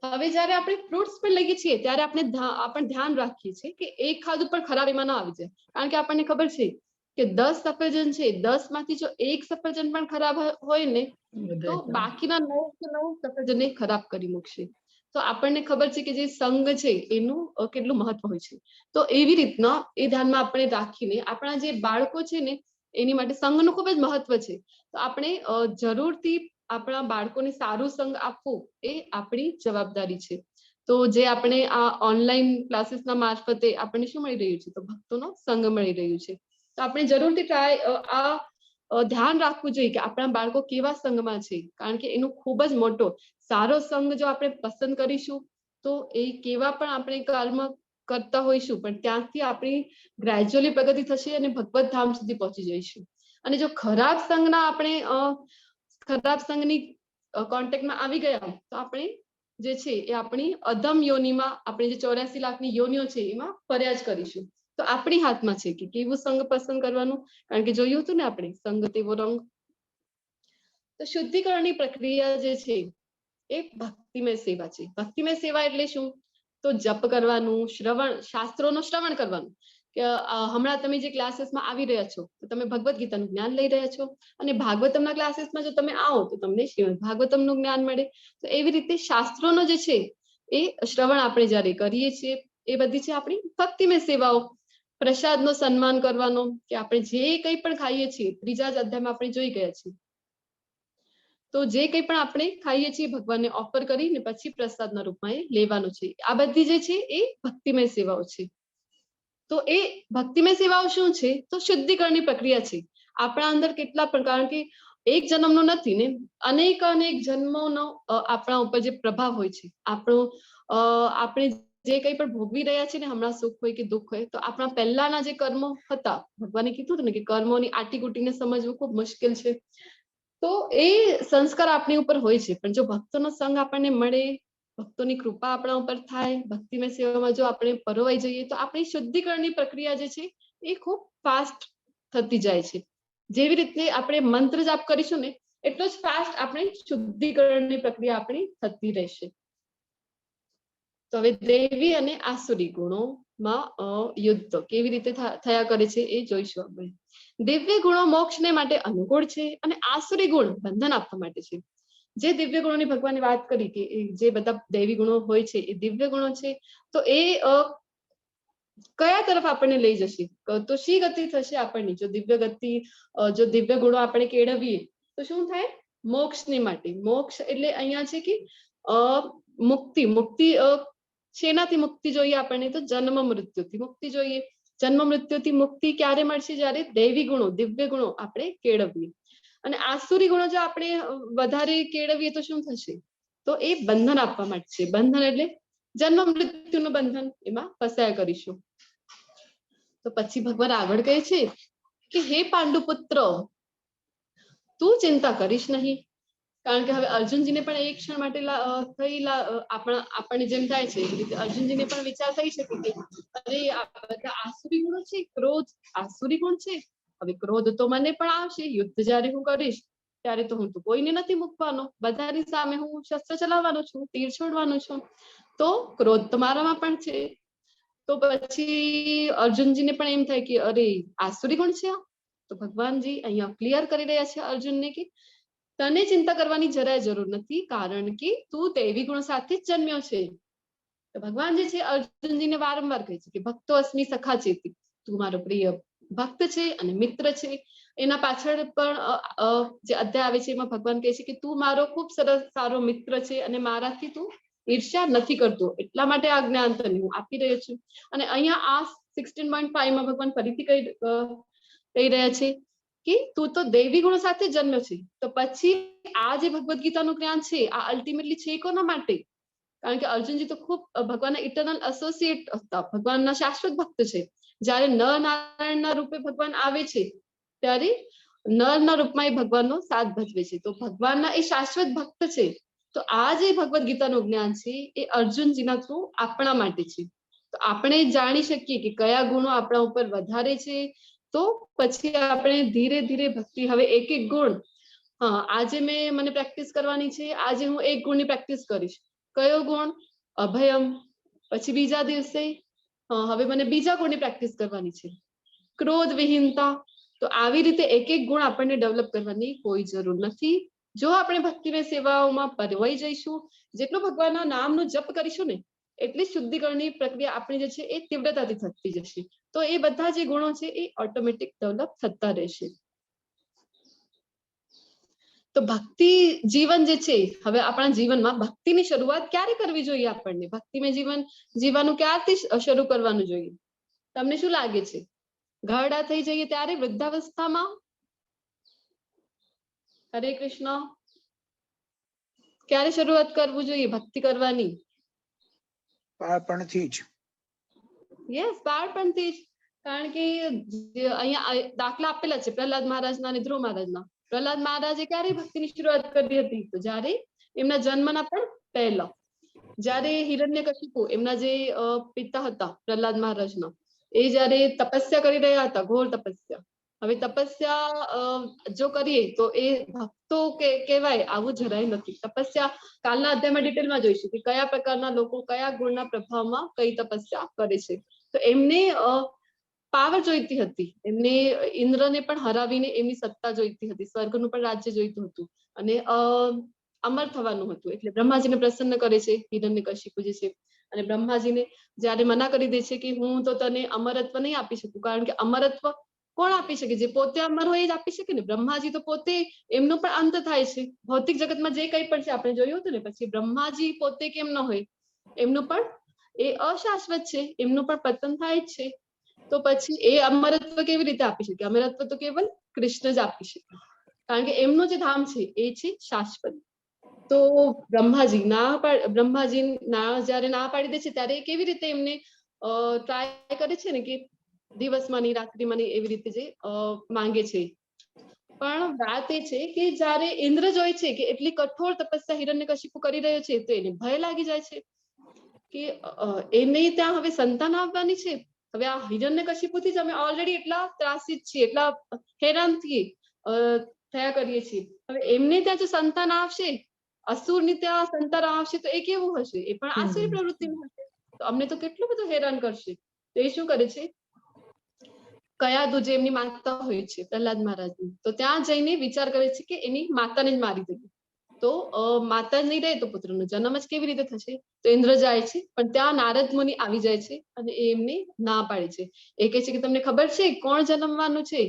હવે જયારે આપણે ફ્રૂટ્સ પણ લઈએ છીએ ત્યારે આપણે ધ્યાન રાખીએ છીએ કે એક ખાધું પણ ખરાબ એમાં ના આવી જાય, કારણ કે આપણને ખબર છે કે 10 સફરજન છે, 10 માંથી જો એક સફરજન પણ ખરાબ હોય ને તો બાકીના 9 કે 9 સફરજનને ખરાબ કરી મૂકશે. તો આપણને ખબર છે કે જે સંગ છે એનું કેટલું મહત્વ હોય છે. તો એવી રીતના એ ધ્યાનમાં આપણે રાખીને આપણા જે બાળકો છે ને એની માટે સંઘનું ખૂબ જ મહત્વ છે. તો આપણે જરૂરથી આપણા બાળકોને સારું સંગ આપવું એ આપણી જવાબદારી છે. તો જે આપણે આ ઓનલાઈન ક્લાસીસના મારફતે આપણને શું મળી રહ્યું છે? તો ભક્તોનો સંગ મળી રહ્યું છે. તો આપણે જરૂરથી ધ્યાન રાખવું જોઈએ કે આપણા બાળકો કેવા સંઘમાં છે, કારણ કે એનો ખૂબ જ મોટો સારો સંઘ જો આપણે પસંદ કરીશું તો એ કેવા પણ આપણે કર્મ કરતા હોઈશું પણ ત્યાંથી આપણી ગ્રેજ્યુઅલી પ્રગતિ થશે અને ભગવત ધામ સુધી પહોંચી જઈશું. અને જો ખરાબ સંઘની કોન્ટેક્ટમાં આવી ગયા તો આપણે જે છે એ આપણી અધમ યોનિમાં, આપણે જે 84 લાખની યોનિઓ છે એમાં ફર્યા જ કરીશું. તો આપણી હાથમાં છે કે કેવું સંઘ પસંદ કરવાનું, કારણ કે જોયું હતું ને આપણે સંગ તેવો રંગ. તો શુદ્ધિકરણની પ્રક્રિયા જે છે એ ભક્તિમય સેવા છે. ભક્તિમય સેવા એટલે શું? તો જપ કરવાનું, શાસ્ત્રોનું શ્રવણ કરવાનું. કે હમણાં તમે જે ક્લાસીસમાં આવી રહ્યા છો તો તમે ભગવદ ગીતાનું જ્ઞાન લઈ રહ્યા છો, અને ભાગવતમના ક્લાસીસમાં જો તમે આવો તો તમને શ્રીમદ ભાગવતમનું જ્ઞાન મળે. તો એવી રીતે શાસ્ત્રોનો જે છે એ શ્રવણ આપણે જયારે કરીએ છીએ એ બધી છે આપણી ભક્તિમય સેવાઓ. પ્રસાદનો સન્માન કરવાનો, કે આપણે જે કંઈ પણ ખાઈએ છીએ, ત્રીજા જ અધ્યાયમાં આપણે જોઈ ગયા છીએ, તો જે કંઈ પણ આપણે ખાઈએ છીએ ભગવાનને ઓફર કરીને પછી પ્રસાદના રૂપમાં એ લેવાનું છે. આ બધી જે છે એ ભક્તિમય સેવાઓ છે. તો એ ભક્તિમય સેવાઓ શું છે? તો શુદ્ધિકરણની પ્રક્રિયા છે. આપણા અંદર કેટલા પણ, કારણ કે એક જન્મનો નથી ને, અનેક જન્મોનો આપણા ઉપર જે પ્રભાવ હોય છે, આપણે જે કંઈ પણ ભોગવી રહ્યા છે ને હમણાં સુખ હોય કે દુઃખ હોય, તો આપણા પહેલાના જે કર્મો હતા, ભગવાને કીધું હતું ને કે કર્મોની આટીકુટીને સમજવું ખૂબ મુશ્કેલ છે, તો એ સંસ્કાર આપણી ઉપર હોય છે. પણ જો ભક્તોનો સંગ આપણને મળે, ભક્તોની કૃપા આપણા ઉપર થાય, ભક્તિમય સેવામાં જો આપણે પરોવાઈ જઈએ, તો આપણી શુદ્ધિકરણની પ્રક્રિયા જે છે એ ખૂબ ફાસ્ટ થતી જાય છે. જેવી રીતે આપણે મંત્ર જાપ કરીશું ને એટલો જ ફાસ્ટ આપણે શુદ્ધિકરણની પ્રક્રિયા આપણી થતી રહેશે. તો હવે દૈવી અને આસુરી ગુણોમાં યુદ્ધ કેવી રીતે થયા કરે છે એ જોઈશું આપણે. દિવ્ય ગુણો મોક્ષને માટે અનુકૂળ છે અને આસુરી ગુણ બંધન આપવા માટે છે. જે દિવ્ય ગુણોની ભગવાને વાત કરી કે જે બધા દૈવી ગુણો હોય છે એ દિવ્ય ગુણો છે, તો એ કયા તરફ આપણને લઈ જશે, તો શી ગતિ થશે આપણની જો દિવ્ય ગતિ, જો દિવ્ય ગુણો આપણે કેળવીએ તો શું થાય? મોક્ષની માટે. મોક્ષ એટલે અહીંયા છે કે મુક્તિ. મુક્તિ શેનાથી મુક્તિ જોઈએ આપણને? તો જન્મ મૃત્યુથી મુક્તિ જોઈએ. જન્મ મૃત્યુથી મુક્તિ ક્યારે મળશે? જ્યારે દૈવી ગુણો, દિવ્ય ગુણો આપણે કેળવીએ. અને આસુરી ગુણો જો આપણે વધારે કેળવીએ તો શું થશે? તો એ બંધન આપવા માટે છે. બંધન એટલે જન્મ મૃત્યુનું બંધન, એમાં ફસાયા કરીશું. તો પછી ભગવાન આગળ કહે છે કે હે પાંડુપુત્ર, તું ચિંતા કરીશ નહીં. કારણ કે હવે અર્જુનજીને પણ એક ક્ષણ માટે આપણને જેમ થાય છે એ રીતે અર્જુનજીને પણ વિચાર થઈ શકે કે અરે આ બધા આસુરી ગુણો છે, ક્રોધ આસુરી ગુણ છે, હવે ક્રોધ તો મને પણ આવશે. યુદ્ધ જયારે હું કરીશ ત્યારે તો હું તો કોઈને નથી મૂકવાનો, બધાની સામે હું શસ્ત્ર ચલાવવાનો છું, તીર છોડવાનો છું, તો ક્રોધ તો મારામાં પણ છે. તો પછી અર્જુનજીને પણ એમ થાય કે અરે આસુરી ગુણ છે. તો ભગવાનજી અહીંયા ક્લિયર કરી રહ્યા છે અર્જુનને કે તને ચિંતા કરવાની જરાય જરૂર નથી, કારણ કે તું દૈવી ગુણ સાથે જ જન્મ્યો છે. તો ભગવાન જે છે અર્જુનજીને વારંવાર કહે છે કે ભક્તો અસ્મિ સખા ચેતી, તું મારો પ્રિય ભક્ત છે અને મિત્ર છે. એના પાછળ પણ જે અધ્યાય આવે છે એમાં ભગવાન કહે છે કે તું મારો ખૂબ સરસ સારો મિત્ર છે અને મારાથી તું ઈર્ષ્યા નથી કરતો, એટલા માટે આ જ્ઞાન તને હું આપી રહ્યો છું. અને અહીંયા આ 16.5 માં ભગવાન ફરીથી કહી રહ્યા છે કે તું તો દૈવી ગુણો સાથે જન્મ્યો છે. તો પછી આ જે ભગવદ્ ગીતાનું જ્ઞાન છે આ અલ્ટિમેટલી છે કોના માટે? કારણ કે અર્જુનજી તો ખૂબ ભગવાનના ઇટરનલ એસોસિએટ હતા, ભગવાનના શાશ્વત ભક્ત છે. જ્યારે નર નારાયણના રૂપે ભગવાન આવે છે ત્યારે નરના રૂપમાં એ ભગવાનનો સાથ ભજવે છે. તો ભગવાનના એ શાશ્વત ભક્ત છે. તો આ જે ભગવદ્ ગીતાનું જ્ઞાન છે એ અર્જુનજીના થ્રુ આપણા માટે છે. તો આપણે જાણી શકીએ કે કયા ગુણો આપણા ઉપર વધારે છે, તો પછી આપણે ધીરે ધીરે ભક્તિ, હવે એક એક ગુણ, આજે મને પ્રેક્ટિસ કરવાની છે, આજે હું એક ગુણની પ્રેક્ટિસ કરીશ. કયો ગુણ? અભયમ. પછી બીજા દિવસે હવે મને બીજા ગુણની પ્રેક્ટિસ કરવાની છે, ક્રોધ વિહીનતા. તો આવી રીતે એક એક ગુણ આપણને ડેવલપ કરવાની કોઈ જરૂર નથી. જો આપણે ભક્તિમય સેવાઓમાં પરવાઈ જઈશું, જેટલું ભગવાનના નામનું જપ કરીશું ને એટલી શુદ્ધિકરણની પ્રક્રિયા આપણી જે છે એ તીવ્રતાથી થતી જશે. તો એ બધા જે ગુણો છે એ ઓટોમેટિક ડેવલપ થતા રહેશે. તો ભક્તિ જીવન જે છે, હવે આપણા જીવનમાં ભક્તિની શરૂઆત ક્યારે કરવી જોઈએ? આપણને ભક્તિમય જીવન જીવવાનું ક્યારથી શરૂ કરવાનું જોઈએ? તમને શું લાગે છે? ઘરડા થઈ જઈએ ત્યારે, વૃદ્ધાવસ્થામાં? હરે કૃષ્ણ. ક્યારે શરૂઆત કરવું જોઈએ ભક્તિ કરવાની? બાળપણથી જ. યસ, બાળપણથી જ. કારણ કે અહીંયા દાખલા આપેલા છે પ્રહલાદ મહારાજના અને ધ્રુવ મહારાજના. પ્રહલાદ મહારાજે ક્યારે ભક્તિની શરૂઆત કરી હતી? તો જ્યારે એમના જન્મના પણ પહેલા, જ્યારે હિરણ્યકશિપુ એમના જે પિતા હતા પ્રહલાદ મહારાજના, એ જ્યારે તપસ્યા કરી રહ્યા હતા, ઘોર તપસ્યા. હવે તપસ્યા જો કરીએ તો એ ભક્તો કહેવાય આવું જરાય નથી. તપસ્યા કાલના અધ્યાયમાં ડિટેલમાં જોઈશું કે કયા પ્રકારના લોકો કયા ગુણના પ્રભાવમાં કઈ તપસ્યા કરે છે. તો એમને પાવર જોઈતી હતી, એમને ઇન્દ્રને પણ હરાવીને એમની સત્તા જોઈતી હતી, સ્વર્ગનું પણ રાજ્ય જોઈતું હતું અને અમર થવાનું હતું. એટલે બ્રહ્માજીને પ્રસન્ન કરે છે હિરણ્યકશિપુ જે છે, અને બ્રહ્માજીને જ્યારે મના કરી દે છે કે હું તો તને અમરત્વ નહીં આપી શકું, કારણ કે અમરત્વ કોણ આપી શકે? જે પોતે અમર હોય એ જ આપી શકે ને. બ્રહ્માજી તો પોતે, એમનો પણ અંત થાય છે. ભૌતિક જગતમાં જે કંઈ પણ છે આપણે જોયું હતું ને. પછી બ્રહ્માજી પોતે કેમ ન હોય? એમનું પણ એ અશાશ્વત છે, એમનું પણ પતન થાય જ છે. તો પછી એ અમરત્વ કેવી રીતે આપી શકે? અમરત્વ તો કેવલ કૃષ્ણ જ આપી શકે, કારણ કે એમનું જે ધામ છે એ છે શાશ્વત. તો બ્રહ્માજી જ્યારે ના પાડી દે છે ત્યારે એ કેવી રીતે એમને ટ્રાય કરે છે ને કે દિવસમાં ની રાત્રિમાં ની એવી રીતે જે માંગે છે. પણ વાત એ છે કે જ્યારે ઇન્દ્ર જોઈ છે કે એટલી કઠોર તપસ્યા હિરણ્યકશિપુ કરી રહ્યો છે તો એને ભય લાગી જાય છે કે એને ત્યાં હવે સંતાન આવવાની છે. હવે આ હિરણ્યકશિપુથી જ અમે ઓલરેડી એટલા ત્રાસિત છીએ, એટલા હેરાન થયા કરીએ છીએ. હવે એમને ત્યાં જો સંતાન આવશે, અસુરની ત્યાં સંતાન આવશે તો એ કેવું હશે? એ પણ આસુરી પ્રવૃત્તિનું હશે, તો અમને તો કેટલું બધું હેરાન કરશે. તો એ શું કરે છે, કયાદુ જે એમની માતા હોય છે પ્રહલાદ મહારાજની, તો ત્યાં જઈને વિચાર કરે છે કે એની માતાને જ મારી દઈએ. તો માતા નહીં રહે તો પુત્રનો જન્મ જ કેવી રીતે થશે? તો ઇન્દ્ર જાય છે, પણ ત્યાં નારદ મુનિ આવી જાય છે અને એ એમને ના પાડે છે. એ કહે છે કે તમને ખબર છે કોણ જન્મવાનું છે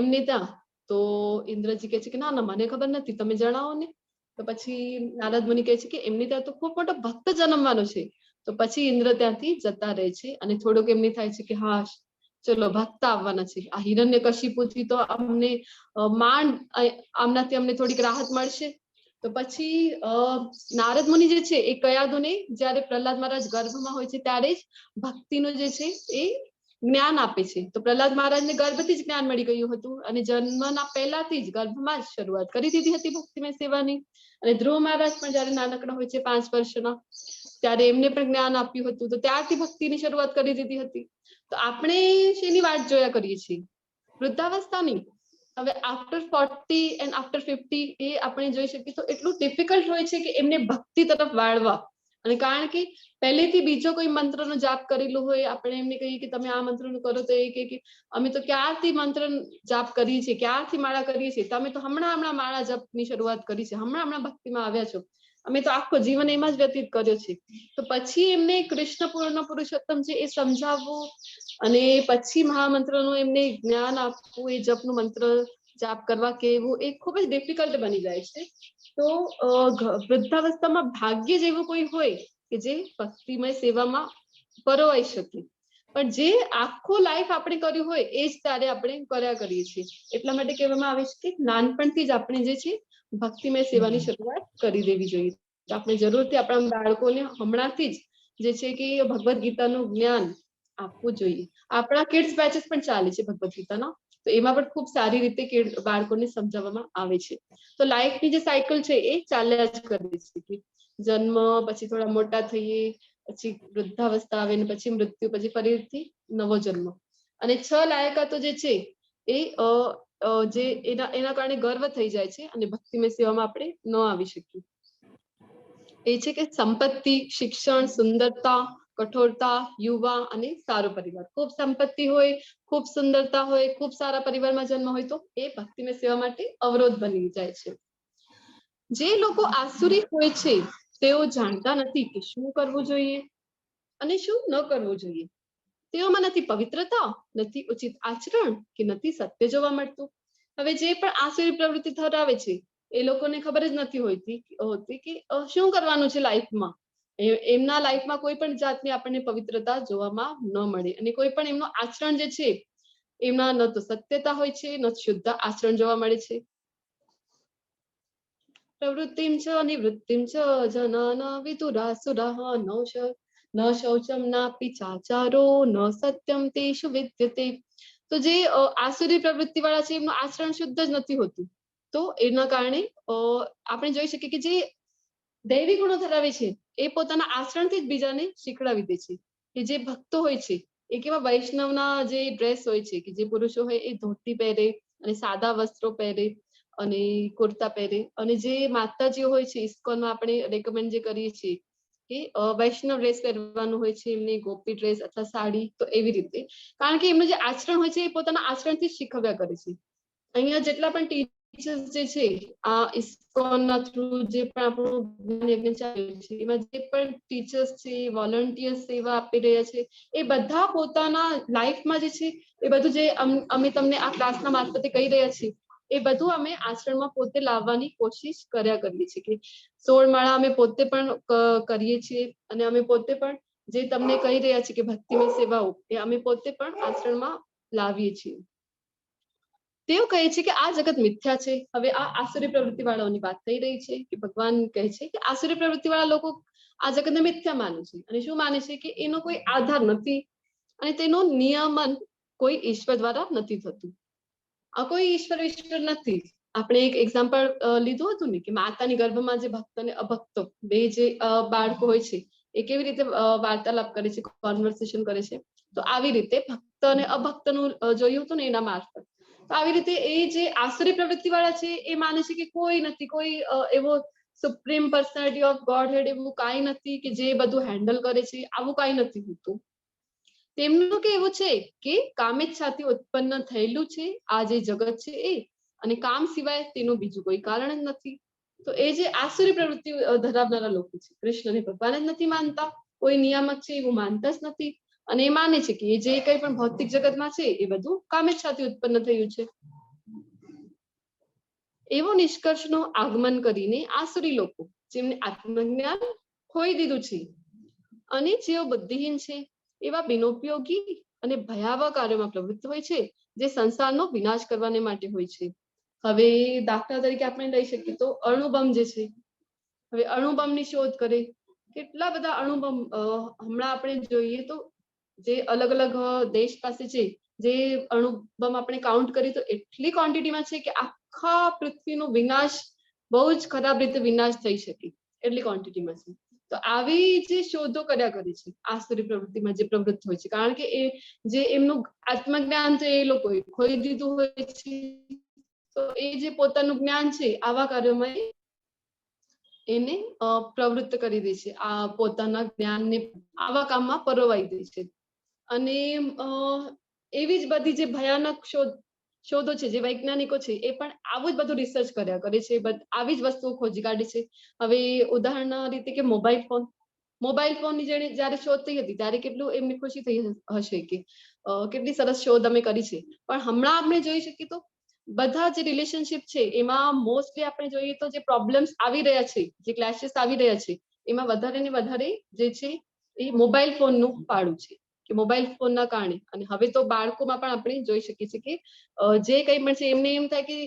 એમને ત્યાં? તો ઇન્દ્રજી કહે છે કે ના ના મને ખબર નથી, તમે જણાવો ને. તો પછી નારદ મુનિ કહે છે કે એમની ત્યાં તો ખૂબ મોટો ભક્ત જન્મવાનો છે. તો પછી ઇન્દ્ર ત્યાંથી જતા રહે છે અને થોડુંક એમને થાય છે કે હા ચલો ભક્ત આવવાના છે. આ હિરણ્યકશિપુથી તો અમને માંડ આમનાથી અમને થોડીક રાહત મળશે. તો પછી નારદ મુનિ જે છે એ કયાદુને જ્યારે પ્રહલાદ મહારાજ ગર્ભમાં હોય છે ત્યારે જ ભક્તિનું જે છે એ જ્ઞાન આપે છે. તો પ્રહલાદ મહારાજને ગર્ભથી જ જ્ઞાન મળી ગયું હતું અને જન્મના પહેલાથી જ ગર્ભમાં જ શરૂઆત કરી દીધી હતી ભક્તિમય સેવાની. અને ધ્રુવ મહારાજ પણ જયારે નાનકડા હોય છે 5 વર્ષના, ત્યારે એમને પણ જ્ઞાન આપ્યું હતું. તો ત્યારથી ભક્તિની શરૂઆત કરી દીધી હતી. તો આપણે શેની વાટ જોયા કરીએ છીએ? વૃદ્ધાવસ્થાની. હવે આફ્ટર 40 એન્ડ આફ્ટર 50 એ આપણે જોઈ શકીએ તો એટલું ડિફિકલ્ટ હોય છે કે એમને ભક્તિ તરફ વાળવા. અને કારણ કે પહેલેથી બીજો કોઈ મંત્રનો જાપ કરેલું હોય, આપણે એમને કહીએ કે તમે આ મંત્રનું કરો તો એ કે અમે તો ક્યારથી મંત્ર જાપ કરીએ છીએ, ક્યારથી માળા કરીએ છીએ, તમે તો હમણાં માળા જપની શરૂઆત કરી છે, હમણાં ભક્તિમાં આવ્યા છો, અમે તો આખો જીવન એમાં જ વ્યતીત કર્યો છે. તો પછી એમને કૃષ્ણ પુરુષોત્તમ છે એ સમજાવવું અને પછી મહામંત્રનું એમને જ્ઞાન આપવું, એ જપનું મંત્ર જાપ કરવા કેવું એ ખૂબ જ ડિફિકલ્ટ બની જાય છે. તો વૃદ્ધાવસ્થામાં ભાગ્ય જેવું કોઈ હોય કે જે ભક્તિમય સેવામાં પરોવાઈ શકે. પણ જે આખું લાઈફ આપણે કર્યું હોય એ જ ત્યારે આપણે કર્યા કરીએ છીએ. એટલા માટે કહેવામાં આવે છે કે નાનપણથી જ આપણે જે છે ભક્તિમય સેવાની શરૂઆત કરી દેવી જોઈએ. તો આપણે જરૂરથી આપણા બાળકોને હમણાંથી જ જે છે કે ભગવદ્ ગીતાનું જ્ઞાન આપવું જોઈએ. આપણા કિડ્સ બેચેસ પણ ચાલે છે ભગવદ્ ગીતાના, તો એમાં પણ ખૂબ સારી રીતે બાળકોને સમજાવવામાં આવે છે. તો લાઈફની જે સાયકલ છે એ ચાલ્યા જ કરે છે. જન્મ, પછી થોડા મોટા થઈએ, પછી વૃદ્ધાવસ્થા આવે ને પછી મૃત્યુ, પછી ફરીથી નવો જન્મ. અને 6 લાયકાતો જે છે એ જે એના કારણે ગર્વ થઈ જાય છે અને ભક્તિમય સેવામાં આપણે ન આવી શકીએ. એ છે કે સંપત્તિ, શિક્ષણ, સુંદરતા, કઠોરતા, યુવા અને સારો પરિવાર. ખૂબ સંપત્તિ હોય, ખૂબ સુંદરતા હોય, ખૂબ સારા પરિવારમાં જન્મ હોય તો એ ભક્તિમય સેવા માટે અવરોધ બની જાય છે. જે લોકો આસુરી હોય છે તેઓ જાણતા નથી કે શું કરવું જોઈએ અને શું ન કરવું જોઈએ. તેઓમાં નથી પવિત્રતા, નથી ઉચિત આચરણ કે નથી સત્ય જોવા મળતું. હવે જે પણ આસુરી પ્રવૃત્તિ ધરાવે છે એ લોકોને ખબર જ નથી હોતી કે શું કરવાનું છે લાઈફમાં. એમના લાઈફમાં કોઈ પણ જાતની આપણને પવિત્રતા જોવામાં ન મળે અને કોઈ પણ એમનું આચરણ જે છે એમાં ન તો સત્યતા હોય છે, ન શુદ્ધ આચરણ જોવા મળે છે. પ્રવૃત્તિમ ચ નિવૃત્તિમ ચ જનાન વિદુરાસુરઃ ન શૌચમ નાપી ચાચારો ન સત્યમ તેષુ વિદ્યતે. તો જે આસુરી પ્રવૃત્તિ વાળા છે એમનું આચરણ શુદ્ધ જ નથી હોતું. તો એના કારણે આપણે જોઈ શકીએ કે જે દૈવી ગુણો ધરાવે છે એ પોતાના આચરણથી જ બીજાને શીખડાવી દે છે. કે જે ભક્તો હોય છે એ કેવા વૈષ્ણવના જે ડ્રેસ હોય છે કે જે પુરુષો હોય એ ધોતી પહેરે અને સાદા વસ્ત્રો પહેરે અને કુર્તા પહેરે, અને જે માતાજીઓ હોય છે ઇસ્કોનમાં આપણે રેકમેન્ડ જે કરીએ છીએ કે વૈષ્ણવ ડ્રેસ પહેરવાનું હોય છે એમને, ગોપી ડ્રેસ અથવા સાડી. તો એવી રીતે કારણ કે એમનું જે આચરણ હોય છે એ પોતાના આચરણથી જ શીખવ્યા કરે છે. અહીંયા જેટલા પણ ટીચર્સ જે છે આ ઇસ્કોનના થ્રુ જે પણ આપણું યજ્ઞ ચાલે છે એમાં જે પણ ટીચર્સ છે, વોલન્ટિયર્સ સેવા આપી રહ્યા છે, એ બધા પોતાના લાઈફમાં જે છે એ બધું જે અમે તમને આ ક્લાસના મારફતે કહી રહ્યા છીએ એ બધું અમે આચરણમાં પોતે લાવવાની કોશિશ કર્યા કરીએ છીએ. કે 16 માળા અમે પોતે પણ કરીએ છીએ અને અમે પોતે પણ જે તમને કહી રહ્યા છીએ કે ભક્તિમય સેવાઓ એ અમે પોતે પણ આચરણમાં લાવીએ છીએ. તેઓ કહે છે કે આ જગત મિથ્યા છે. હવે આ આસુરી પ્રવૃત્તિ વાળાઓની વાત થઈ રહી છે કે ભગવાન કહે છે કે આસુરી પ્રવૃત્તિ વાળા લોકો આ જગતને મિથ્યા માને છે અને શું માને છે કે એનો કોઈ આધાર નથી અને તેનું નિયમન કોઈ ઈશ્વર દ્વારા નથી થતું. આ કોઈ ઈશ્વર નથી. આપણે એક એક્ઝામ્પલ લીધું હતું ને કે માતાની ગર્ભમાં જે ભક્ત અને અભક્ત બે જે બાળકો હોય છે એ કેવી રીતે વાર્તાલાપ કરે છે, કોન્વર્સેશન કરે છે. તો આવી રીતે ભક્ત અને અભક્તનું જોયું હતું ને એના મારફત. તો આવી રીતે એ જે આસુરી પ્રવૃત્તિ વાળા છે એ માને છે કે કોઈ નથી, કોઈ એવો સુપ્રીમ પર્સનાલિટી ઓફ ગોડ હેડ એવું કાંઈ નથી કે જે બધું હેન્ડલ કરે છે, આવું કાંઈ નથી હોતું. તેમનું કેવું છે કે કામેચ્છાથી ઉત્પન્ન થયેલું છે આ જે જગત છે એ, અને કામ સિવાય તેનું બીજું કોઈ કારણ જ નથી. તો એ જે આસુરી પ્રવૃત્તિ ધરાવનારા લોકો છે કૃષ્ણને ભગવાન જ નથી માનતા, કોઈ નિયામક છે એવું માનતા જ નથી અને એ માને છે કે એ જે કંઈ પણ ભૌતિક જગતમાં છે એ બધું કામેચ્છાથી ઉત્પન્ન થયું છે. એવો નિષ્કર્ષનું આગમન કરીને આસુરી લોકો જેમને આત્મજ્ઞાન ખોઈ દીધું છે અને જેઓ બુદ્ધિહીન છે એવા બિનોપયોગી અને ભયાવહ કાર્યોમાં પ્રવૃત્ત હોય છે જે સંસારનો વિનાશ કરવાને માટે હોય છે. હવે દાખલા તરીકે આપણે લઈ શકીએ તો અણુબમ જે છે, હવે અણુબમની શોધ કરે, કેટલા બધા અણુબમ હમણાં આપણે જોઈએ તો જે અલગ અલગ દેશ પાસે છે, જે અણુબમ આપણે કાઉન્ટ કરીએ તો એટલી ક્વોન્ટિટીમાં છે કે આખા પૃથ્વીનો વિનાશ, બહુ જ ખરાબ રીતે વિનાશ થઈ શકે એટલી ક્વોન્ટિટીમાં છે. તો આવી જે શોધો કર્યા કરે છે આસુરી પ્રવૃત્તિમાં જે પ્રવૃત્ત હોય છે, કારણ કે એ જે એમનું આત્મજ્ઞાન છે એ લોકોએ ખોઈ દીધું હોય છે. તો એ જે પોતાનું જ્ઞાન છે આવા કાર્યોમાં એને પ્રવૃત્ત કરી દે છે, આ પોતાના જ્ઞાનને આવા કામમાં પરોવાઈ દે છે. અને એવી જ બધી જે ભયાનક શોધો છે, જે વૈજ્ઞાનિકો છે એ પણ આવું જ બધું રિસર્ચ કર્યા કરે છે, આવી જ વસ્તુઓ ખોજી કાઢે છે. હવે ઉદાહરણના રીતે કે મોબાઈલ ફોનની જયારે શોધ થઈ હતી ત્યારે કેટલું એમને ખુશી થઈ હશે કે કેટલી સરસ શોધ અમે કરી છે. પણ હમણાં આપણે જોઈ શકીએ તો બધા જે રિલેશનશિપ છે એમાં મોસ્ટલી આપણે જોઈએ તો જે પ્રોબ્લેમ્સ આવી રહ્યા છે, જે ક્લેશિસ આવી રહ્યા છે, એમાં વધારે ને વધારે જે છે એ મોબાઈલ ફોનનું ફાળું છે કે મોબાઈલ ફોનના કારણે. અને હવે તો બાળકોમાં પણ આપણે જોઈ શકીએ છીએ કે જે કંઈ પણ છે એમને એમ થાય કે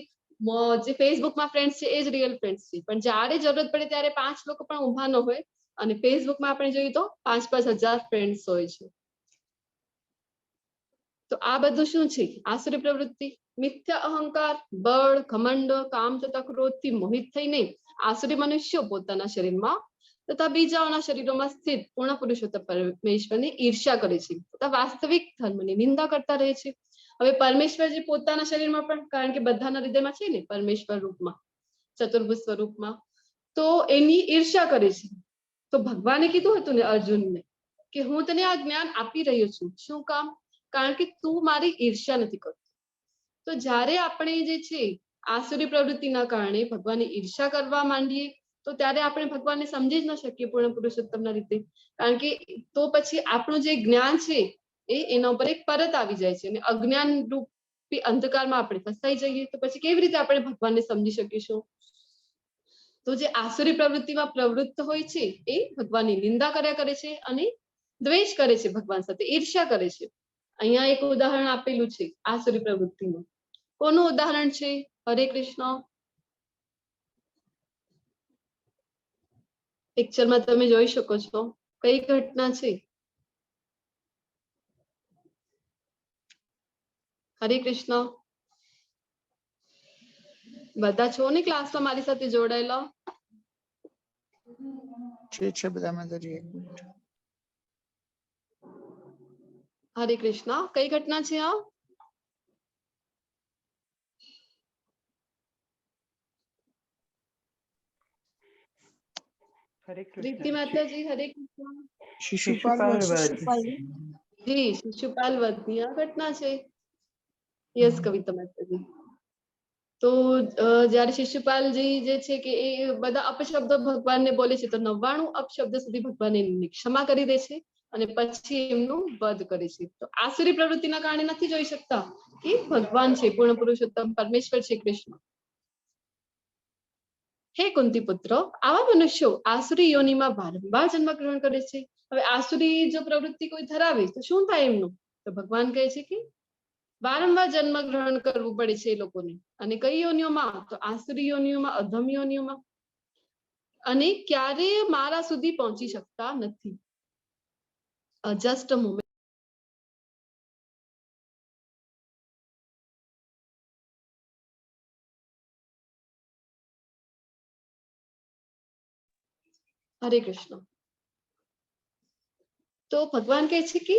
જે ફેસબુકમાં ફ્રેન્ડ્સ છે એ જ રિયલ ફ્રેન્ડ્સ છે, પણ જ્યારે જરૂરત પડે ત્યારે 5 લોકો પણ ઊભા ન હોય અને ફેસબુકમાં આપણે જોઈએ તો 5-5 હજાર ફ્રેન્ડ્સ હોય છે. તો આ બધું શું છે? આસુરી પ્રવૃત્તિ. મિથ્યા અહંકાર, બળ, ઘમંડ, કામ તથા ક્રોધથી મોહિત થઈને આસુરી મનુષ્યો પોતાના શરીરમાં તથા બીજાઓના શરીરોમાં સ્થિત પૂર્ણ પુરુષોત્તમ પરમેશ્વરની ઈર્ષ્યા કરે છે તથા વાસ્તવિક ધર્મની નિંદા કરતા રહે છે. હવે પરમેશ્વર જે પોતાના શરીરમાં પણ, કારણ કે બધાના હૃદયમાં છે ને પરમેશ્વર રૂપમાં, ચતુર્ભુજ સ્વરૂપમાં, તો એની ઈર્ષ્યા કરે છે. તો ભગવાને કીધું હતું ને અર્જુનને કે હું તને આ જ્ઞાન આપી રહ્યો છું, શું કામ? કારણ કે તું મારી ઈર્ષ્યા નથી કરતો. તો જ્યારે આપણે જે છે આસુરી પ્રવૃત્તિના કારણે ભગવાનની ઈર્ષ્યા કરવા માંડીએ તો ત્યારે આપણે ભગવાનને સમજી જ ન શકીએ પૂર્ણ પુરુષોત્તમના રીતે, કારણ કે તો પછી આપણું જે જ્ઞાન છે એ એના ઉપર એક પરત આવી જાય છે અને અજ્ઞાન રૂપી અંધકારમાં આપણે ફસાઈ જઈએ. તો પછી કેવી રીતે આપણે ભગવાનને સમજી શકીશું? તો જે આસુરી પ્રવૃત્તિમાં પ્રવૃત્ત હોય છે એ ભગવાનની નિંદા કર્યા કરે છે અને દ્વેષ કરે છે, ભગવાન સાથે ઈર્ષ્યા કરે છે. અહીંયા એક ઉદાહરણ આપેલું છે આસુરી પ્રવૃત્તિનું. કોનું ઉદાહરણ છે? હરે કૃષ્ણ. પિક્ચરમાં તમે જોઈ શકો છો કઈ ઘટના છે? હરે કૃષ્ણ. બધા છો ને ક્લાસમાં મારી સાથે જોડાયેલા? છે બધા માતાજી, 1 મિનિટ. હરે કૃષ્ણ. કઈ ઘટના છે આ? રીતિ માતાજી, હરે કૃષ્ણ. શિશુપાલ જી, શિશુપાલ વધની આ ઘટના છે. યસ કવિતા માતાજી. તો જ્યારે શિશુપાલજી જે છે કે એ બધા અપશબ્દો ભગવાનને બોલે છે તો 99 અપશબ્દ સુધી ભગવાન એમની ક્ષમા કરી દે છે અને પછી એમનું વધ કરે છે. તો આસુરી પ્રવૃત્તિના કારણે નથી જોઈ શકતા કે ભગવાન છે, પૂર્ણ પુરુષોત્તમ પરમેશ્વર છે કૃષ્ણ. હે કુંતી પુત્ર, આવા મનુષ્યો આસુરી યોનિમાં વારંવાર જન્મ ગ્રહણ કરે છે. હવે આસુરી જો પ્રવૃત્તિ કોઈ ધરાવે તો શું થાય એમનું? તો ભગવાન કહે છે કે વારંવાર જન્મ ગ્રહણ કરવું પડે છે એ લોકોને. અને કઈ યોનિઓમાં? તો આસુરી યોનિઓમાં, અધમ યોનિઓમાં. અને ક્યારેય મારા સુધી પહોંચી શકતા નથી. Just a moment. હરે કૃષ્ણ. તો ભગવાન કહે છે કે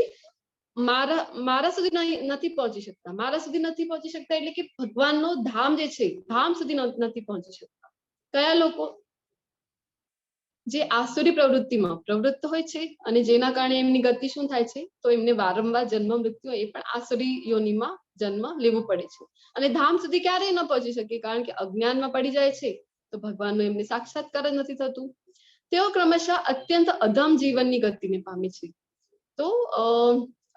મારા સુધી નથી પહોંચી શકતા. મારા સુધી નથી પહોંચી શકતા એટલે કે ભગવાનનો ધામ જે છે, ધામ સુધી નથી પહોંચી શકતા. કયા લોકો? જે આસુરી પ્રવૃત્તિમાં પ્રવૃત્ત હોય છે અને જેના કારણે એમની ગતિ શું થાય છે? તો એમને વારંવાર જન્મ મૃત્યુ, એ પણ આસુરી યોનિમાં જન્મ લેવું પડે છે. અને ધામ સુધી ક્યારેય ન પહોંચી શકે, કારણ કે અજ્ઞાનમાં પડી જાય છે. તો ભગવાનનું એમને સાક્ષાત્કાર જ નથી થતું. તેઓ ક્રમશઃ અત્યંત અધમ જીવનની ગતિને પામે છે. તો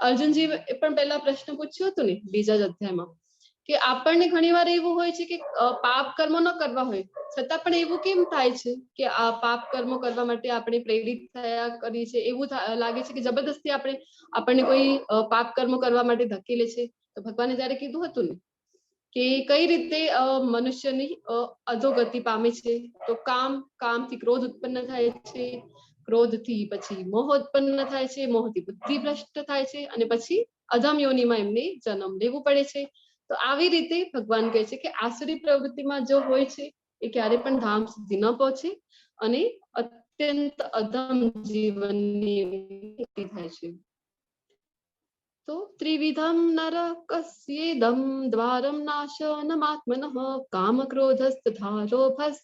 અર્જુનજી પણ પહેલા પ્રશ્ન પૂછ્યો હતો ને બીજા જ અધ્યાયમાં, કે આપણને ઘણીવાર એવું હોય છે કે પાપ કર્મ ન કરવા હોય છતાં પણ એવું કેમ થાય છે કે આ પાપ કર્મો કરવા માટે આપણે પ્રેરિત થયા કરીએ છીએ? એવું લાગે છે કે જબરદસ્તી આપણને કોઈ પાપ કર્મો કરવા માટે ધકેલે છે. તો ભગવાને જયારે કીધું હતું ને કે કઈ રીતે મનુષ્યની અધોગતિ પામે છે, તો કામથી ક્રોધ ઉત્પન્ન થાય છે, ક્રોધથી પછી મોહ ઉત્પન્ન થાય છે, મોહથી બુદ્ધિ ભ્રષ્ટ થાય છે, અને પછી અધમ યોનિમાં એમને જન્મ લેવું પડે છે. તો આવી રીતે ભગવાન કહે છે કે આસુરી પ્રવૃત્તિમાં જો હોય છે એ ક્યારે પણ ધામ સુધી ન પહોંચે અને અત્યંત અધમ જીવનની ગતિ થાય છે. તો ત્રિવિધમ નરકસ્યેદમ દ્વારમ નાશનમાત્મનઃ કામ ક્રોધસ્તથા લોભસ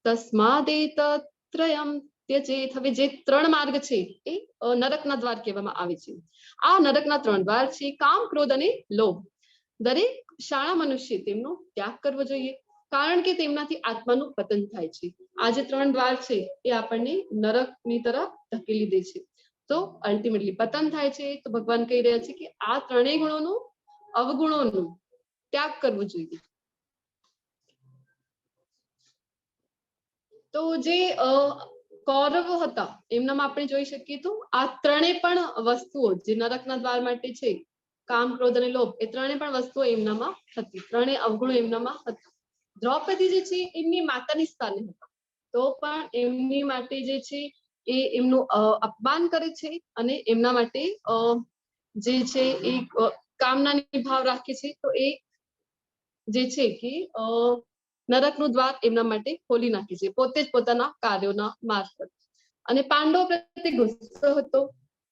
તસ્માદેતત્રયમ ત્યજેત. હવે જે 3 માર્ગ છે એ નરકના દ્વાર કહેવામાં આવે છે. આ નરકના 3 દ્વાર છે: કામ, ક્રોધ અને લોભ. દરેક શાળા મનુષ્ય તેમનો ત્યાગ કરવો જોઈએ, કારણ કે તેમનાથી આત્માનું પતન થાય છે. આ જે 3 દ્વાર છે એ આપણને નરકની તરફ ધકેલી દે છે. તો અલ્ટિમેટલી પતન થાય છે. તો ભગવાન કહી રહ્યા છે કે આ 3 ગુણોનું, અવગુણોનું ત્યાગ કરવો જોઈએ. તો જે કૌરવો હતા એમનામાં આપણે જોઈ શકીએ તો આ 3 પણ વસ્તુઓ જે નરકના દ્વાર માટે છે, કામ, ક્રોધ અને લોભ, એ 3 પણ વસ્તુઓ એમનામાં હતી. 3 અવગુણો એમનામાં હતા. દ્રૌપદી જે છે એમની માતાની સ્થાને હતા, તો પણ એમની માટે જે છે એ એમનું અપમાન કરે છે અને એમના માટે જે છે એ કામનાની ભાવ રાખે છે. તો એ જે છે કે નરકનું દ્વાર એમના માટે ખોલી નાખે છે, પોતે જ પોતાના કાર્યોના મારફત. અને પાંડવ પ્રત્યે ગુસ્સો હતો.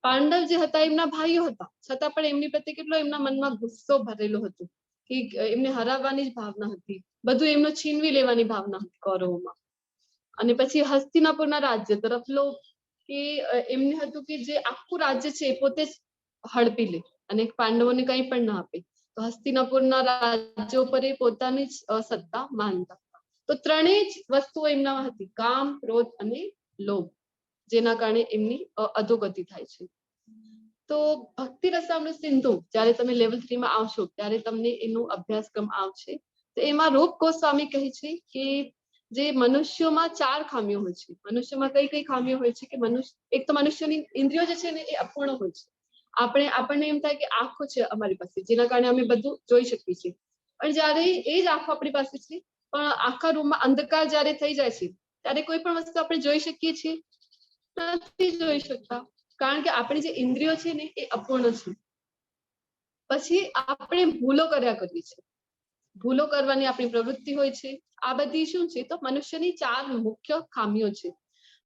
પાંડવ જે હતા એમના ભાઈઓ હતા, છતાં પણ એમની પ્રત્યે કેટલો એમના મનમાં ગુસ્સો ભરેલો હતો કે એમને હરાવવાની જ ભાવના હતી, બધું એમનું છીનવી લેવાની ભાવના હતી કૌરવોમાં. અને પછી હસ્તિનાપુરના રાજ્ય તરફ લોભ, કે એમને હતું કે જે આખું રાજ્ય છે એ પોતે જ હડપી લે અને પાંડવોને કંઈ પણ ના આપે. તો હસ્તિનાપુરના રાજ્યો પર એ પોતાની જ સત્તા માનતા. તો 3 જ વસ્તુઓ એમનામાં હતી: કામ, ક્રોધ અને લોભ, જેના કારણે એમની અધોગતિ થાય છે. તો ભક્તિ રસામૃત સિંધુ જ્યારે તમે લેવલ 3 માં આવશો ત્યારે તમને એનો અભ્યાસક્રમ આવશે. તો એમાં રૂપ ગોસ્વામી કહે છે કે જે મનુષ્યોમાં 4 ખામીઓ હોય છે. મનુષ્યમાં કઈ ખામીઓ હોય છે કે એક તો મનુષ્યની ઇન્દ્રિયો જે છે ને એ અપૂર્ણ હોય છે. આપણને એમ થાય કે આંખો છે અમારી પાસે, જેના કારણે અમે બધું જોઈ શકીએ છીએ. પણ જ્યારે એ જ આંખો આપણી પાસે છે, પણ આખા રૂમમાં અંધકાર જ્યારે થઈ જાય છે ત્યારે કોઈ પણ વસ્તુ આપણે જોઈ શકીએ છીએ? નથી જોઈ શકતા, કારણ કે આપણી જે ઇન્દ્રિયો છે ને એ અપૂર્ણ છે. પછી આપણે ભૂલો કર્યા કરીએ છીએ, ભૂલો કરવાની આપણી પ્રવૃત્તિ હોય છે. આ બધી શું છે? તો મનુષ્યની 4 મુખ્ય ખામીઓ છે.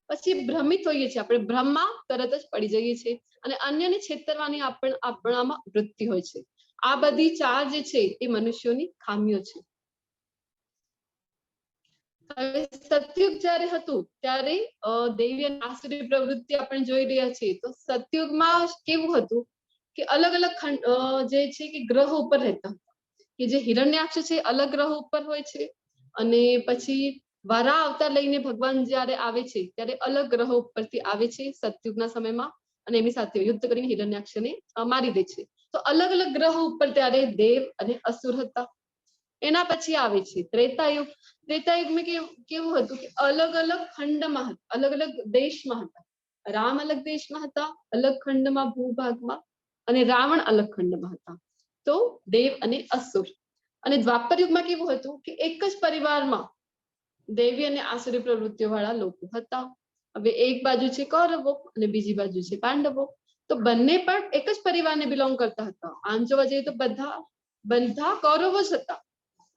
પછી ભ્રમિત હોઈએ છીએ આપણે, ભ્રમમાં તરત જ પડી જઈએ છીએ, અને અન્યને છેતરવાની આપણામાં વૃત્તિ હોય છે. આ બધી 4 જે છે એ મનુષ્યોની ખામીઓ છે. હવે સતયુગ જ્યારે હતું ત્યારે દૈવી અને આસુરી પ્રવૃત્તિ આપણે જોઈ રહ્યા છીએ. તો સતયુગમાં કેવું હતું કે અલગ અલગ જે છે કે ગ્રહો ઉપર રહેતા હતા, કે જે હિરણ્યાક્ષ છે અલગ ગ્રહ ઉપર હોય છે, અને પછી વારા અવતાર લઈને ભગવાન જ્યારે આવે છે ત્યારે અલગ ગ્રહો ઉપરથી આવે છે સતયુગના સમયમાં, અને એમની સાથે યુદ્ધ કરીને હિરણ્યાક્ષને મારી દે છે. તો અલગ અલગ ગ્રહો ઉપર ત્યારે દેવ અને અસુર હતા. એના પછી આવે છે ત્રેતાયુગ. ત્રેતાયુગમાં કેવું હતું કે અલગ અલગ ખંડમાં હતા, અલગ અલગ દેશમાં હતા. રામ અલગ દેશમાં હતા, અલગ ખંડમાં ભૂભાગમાં, અને રાવણ અલગ ખંડમાં હતા. તો દેવ અને અસુર. અને દ્વાપર યુગમાં કેવું હતું કે એક જ પરિવારમાં દેવી અને આસુરી પ્રવૃત્તિઓ વાળા લોકો હતા. હવે એક બાજુ છે કૌરવો અને બીજી બાજુ છે પાંડવો. તો બંને પણ એક જ પરિવારને બિલોંગ કરતા હતા. આમ જોવા જઈએ તો બધા કૌરવો જ હતા,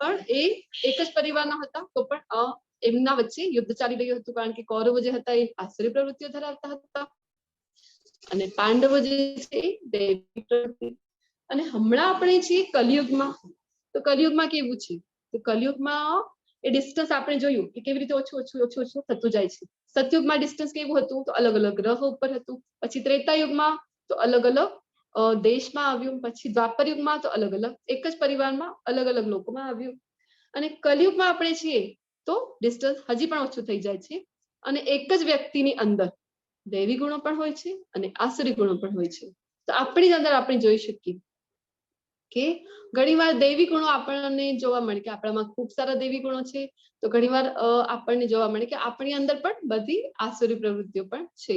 પણ એ એક જ પરિવારના હતા. તો પણ એમના વચ્ચે યુદ્ધ ચાલી રહ્યું હતું, કારણ કે કૌરવો જે હતા એ આસુરી પ્રવૃત્તિઓ ધરાવતા હતા અને પાંડવો જે છે એ દૈવી પ્રવૃત્તિ. અને હમણાં આપણે છીએ કલિયુગમાં. તો કલિયુગમાં કેવું છે, તો કલિયુગમાં એ ડિસ્ટન્સ આપણે જોયું કે કેવી રીતે ઓછું ઓછું ઓછું ઓછું થતું જાય છે. સતયુગમાં ડિસ્ટન્સ કેવું હતું, તો અલગ અલગ ગ્રહ ઉપર હતું. પછી ત્રેતા યુગમાં તો અલગ અલગ દેશમાં આવ્યું. પછી દ્વાપર યુગમાં તો અલગ અલગ એક જ પરિવારમાં અલગ અલગ લોકોમાં આવ્યું. અને કલિયુગમાં આપણે છીએ તો ડિસ્ટન્સ હજી પણ ઓછું થઈ જાય છે. અને એક જ વ્યક્તિની અંદર દૈવી ગુણો પણ હોય છે અને આસુરી ગુણો પણ હોય છે. તો આપણી અંદર આપણે જોઈ શકીએ કે ઘણીવાર દૈવી ગુણો આપણને જોવા મળે કે આપણામાં ખૂબ સારા દૈવી ગુણો છે, તો ઘણીવાર આપણને જોવા મળે કે આપણી અંદર પણ બધી આસુરી પ્રવૃત્તિઓ પણ છે.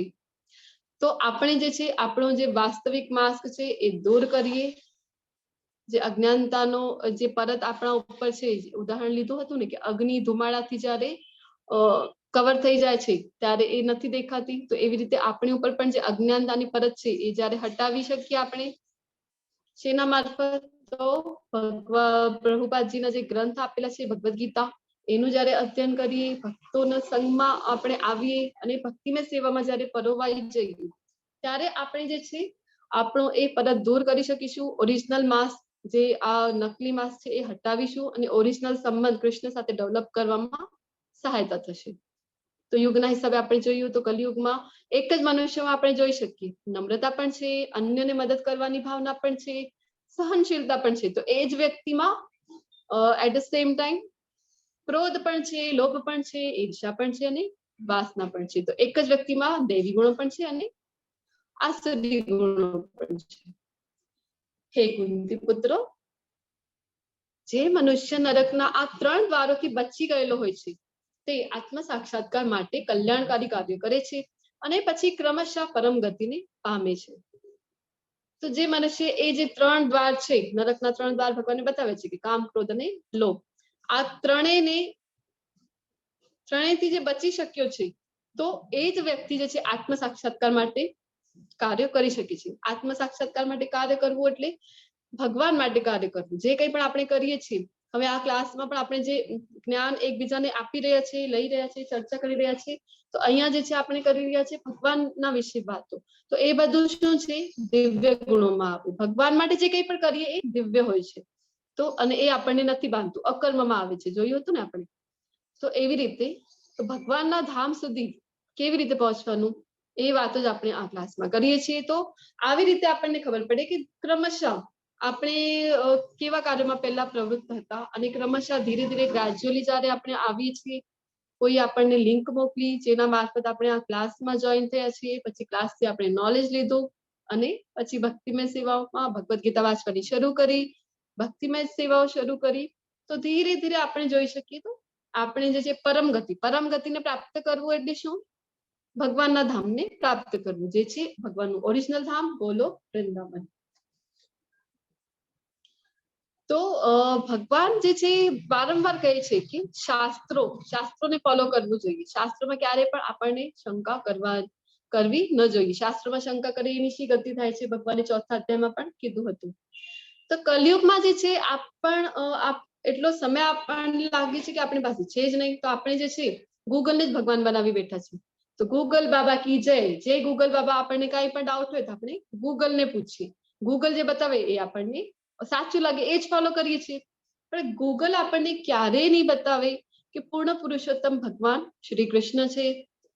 તો આપણે જે છે આપણો જે વાસ્તવિક માસ્ક છે એ દૂર કરીએ. જે અજ્ઞાનતાનો જે પરત આપણા ઉપર છે, ઉદાહરણ લીધું હતું ને કે અગ્નિ ધુમાડાથી જ્યારે કવર થઈ જાય છે ત્યારે એ નથી દેખાતી. તો એવી રીતે આપણી ઉપર પણ જે અજ્ઞાનતાની પરત છે એ જ્યારે હટાવી શકીએ આપણે શેના મારફત, તો પ્રભુપાદજીના જે ગ્રંથ આપેલા છે ભગવદ ગીતા, એનું જયારે અધ્યયન કરીએ, ભક્તોના સંગમાં આપણે આવીએ અને ભક્તિમય સેવામાં જયારે પરોવાઈ જઈએ, ત્યારે આપણે જે છે આપણો એ પરત દૂર કરી શકીશું. ઓરિજિનલ માસ જે આ નકલી માસ છે એ હટાવીશું અને ઓરિજિનલ સંબંધ કૃષ્ણ સાથે ડેવલપ કરવામાં સહાયતા થશે. તો યુગના હિસાબે આપણે જોયું તો કલિયુગમાં એક જ મનુષ્યમાં આપણે જોઈ શકીએ નમ્રતા પણ છે, અન્યને મદદ કરવાની ભાવના પણ છે, સહનશીલતા પણ છે. તો એ જ વ્યક્તિમાં એટ ધ સેમ ટાઈમ ક્રોધ પણ છે, લોભ પણ છે, ઈર્ષા પણ છે અને વાસના પણ છે. તો એક જ વ્યક્તિમાં દૈવી ગુણો પણ છે અને આસુરી ગુણો પણ છે. હે કુંતી પુત્રો, જે મનુષ્ય નરકના આ 3 દ્વારોથી બચી ગયેલો હોય છે તે આત્મ સાક્ષાત્કાર માટે કલ્યાણકારી કાર્ય કરે છે અને પછી ક્રમશઃ પરમ ગતિને પામે છે. તો જે મનુષ્ય એ જે 3 દ્વાર છે, નરકના 3 દ્વાર ભગવાને બતાવે છે કે કામ, ક્રોધ અને લોભ, આ ત્રણેયથી જે બચી શક્યો છે, તો એ જ વ્યક્તિ જે છે આત્મ સાક્ષાત્કાર માટે કાર્ય કરી શકે છે. આત્મ સાક્ષાત્કાર માટે કાર્ય કરવું એટલે ભગવાન માટે કાર્ય કરવું. જે કંઈ પણ આપણે કરીએ છીએ, હવે આ ક્લાસમાં પણ આપણે જે જ્ઞાન એકબીજાને આપી રહ્યા છીએ, લઈ રહ્યા છીએ, ચર્ચા કરી રહ્યા છીએ, તો અહીંયા જે છે આપણે કરી રહ્યા છીએ ભગવાનના વિશે વાતો. તો એ બધું શું છે, દિવ્ય ગુણોમાં આવે. ભગવાન માટે જે કંઈ પણ કરીએ એ દિવ્ય હોય છે. તો અને એ આપણને નથી બાંધતું, અકર્મમાં આવે છે. જોયું હતું ને આપણે. તો એવી રીતે તો ભગવાનના ધામ સુધી કેવી રીતે પહોંચવાનું એ વાતો જ આપણે આ ક્લાસમાં કરીએ છીએ. તો આવી રીતે આપણને ખબર પડે કે ક્રમશઃ આપણે કેવા કાર્યોમાં પહેલા પ્રવૃત્ત હતા અને ક્રમશઃ ધીરે ધીરે ગ્રેજ્યુઅલી જ્યારે આપણે આવીએ છીએ, કોઈ આપણને લિંક મોકલી જેના મારફત આપણે આ ક્લાસમાં જોઈન થયા છીએ, પછી ક્લાસથી આપણે નોલેજ લીધું અને પછી ભક્તિમય સેવાઓમાં ભગવદ ગીતા વાંચવાની શરૂ કરી, ભક્તિમય સેવાઓ શરૂ કરી. તો ધીરે ધીરે આપણે જોઈ શકીએ તો આપણે જે છે પરમ ગતિને પ્રાપ્ત કરવું એટલે શું, ભગવાનના ધામને પ્રાપ્ત કરવું, જે છે ભગવાનનું ઓરિજિનલ ધામ ગોલોક વૃંદાવન. તો ભગવાન જે છે વારંવાર કહે છે કે શાસ્ત્રોને ફોલો કરવું જોઈએ. શાસ્ત્રોમાં ક્યારે પણ આપણને શંકા કરવી ન જોઈએ. શાસ્ત્રોમાં શંકા કરી એની શી ગતિ થાય છે, ભગવાને 4થા અધ્યાયમાં પણ કીધું હતું. તો કલિયુગમાં જે છે એટલો સમય આપણને લાગે છે કે આપણી પાસે છે જ નહીં. તો આપણે જે છે ગૂગલને જ ભગવાન બનાવી બેઠા છે. તો ગૂગલ બાબા કી જય. જે ગૂગલ બાબા આપણને કાંઈ પણ ડાઉટ હોય તો આપણે ગૂગલને પૂછીએ. ગૂગલ જે બતાવે એ આપણને સાચું લાગે એ જ ફોલો કરીએ છીએ. પણ ગૂગલ આપણને ક્યારેય નહીં બતાવે કે પૂર્ણ પુરુષોત્તમ ભગવાન શ્રી કૃષ્ણ છે,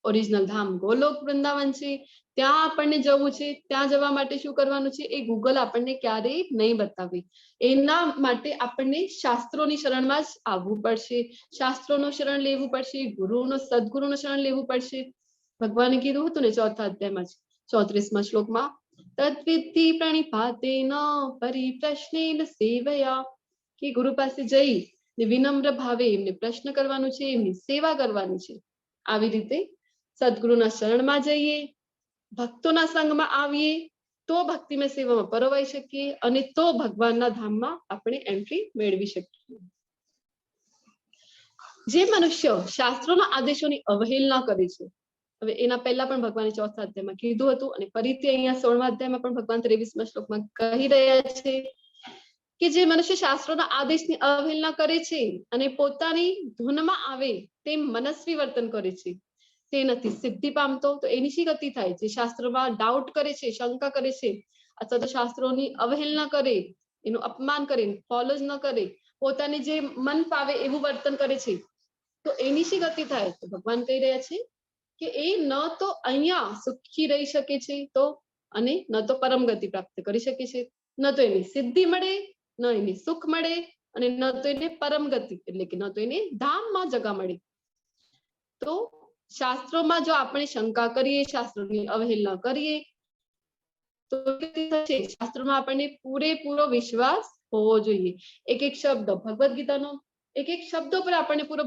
ઓરિજિનલ ધામ ગોલોક વૃંદાવન છે, ત્યાં આપણને જવું છે, ત્યાં જવા માટે શું કરવાનું છે એ ગૂગલ આપણને ક્યારેય નહીં બતાવે. એના માટે આપણને શાસ્ત્રોની શરણમાં જ આવવું પડશે, શાસ્ત્રોનું શરણ લેવું પડશે, સદગુરુનું શરણ લેવું પડશે. ભગવાને કીધું હતું ને 4થા અધ્યાયમાં જ 34મા શ્લોકમાં, તદ્વિધિ પ્રણિપાતેન પરિપ્રશ્નેન સેવયા, કે ગુરુ પાસે જઈ વિનમ્ર ભાવે એમને પ્રશ્ન કરવાનું છે, એમની સેવા કરવાની છે. આવી રીતે સદગુરુના શરણમાં જઈએ, ભક્તોના સંગમાં આવીએ તો ભક્તિમય સેવામાં પરોવાઈ શકીએ અને તો ભગવાનના ધામમાં આપણે એન્ટ્રી મેળવી શકીએ. જે મનુષ્ય શાસ્ત્રોના આદેશોની અવહેલના કરે છે, હવે એના પહેલા પણ ભગવાને 4થા અધ્યાયમાં કીધું હતું અને ફરીથી અહીંયા 16મા અધ્યાયમાં પણ ભગવાન 23મા શ્લોકમાં કહી રહ્યા છે કે જે મનુષ્ય શાસ્ત્રોના આદેશની અવહેલના કરે છે અને પોતાની ધૂનમાં આવે તેમ મનસ્વી વર્તન કરે છે, તે નથી સિદ્ધિ પામતો. તો એની શી ગતિ થાય? જે શાસ્ત્રમાં ડાઉટ કરે છે, શંકા કરે છે, અથવા તો શાસ્ત્રોની અવહેલના કરે, એનું અપમાન કરે, ફોલો જ ન કરે, પોતાની જે મન ફાવે એવું વર્તન કરે છે, તો એની શી ગતિ થાય? તો ભગવાન કહી રહ્યા છે કે એ ન તો અહીંયા સુખી રહી શકે છે તો અને ન તો પરમ ગતિ પ્રાપ્ત કરી શકે છે, ન તો એની સિદ્ધિ મળે, ન એને સુખ મળે અને ન તો એને પરમ ગતિ એટલે કે ન તો એને ધામમાં જગા મળે. તો શાસ્ત્રોમાં જો આપણે શંકા કરીએ, શાસ્ત્રોની અવહેલના કરીએ તો શાસ્ત્રોમાં આપણને પૂરેપૂરો વિશ્વાસ હોવો જોઈએ. એક એક શબ્દ ભગવદ ગીતાનો એક એક શબ્દો પર આપણને પૂરો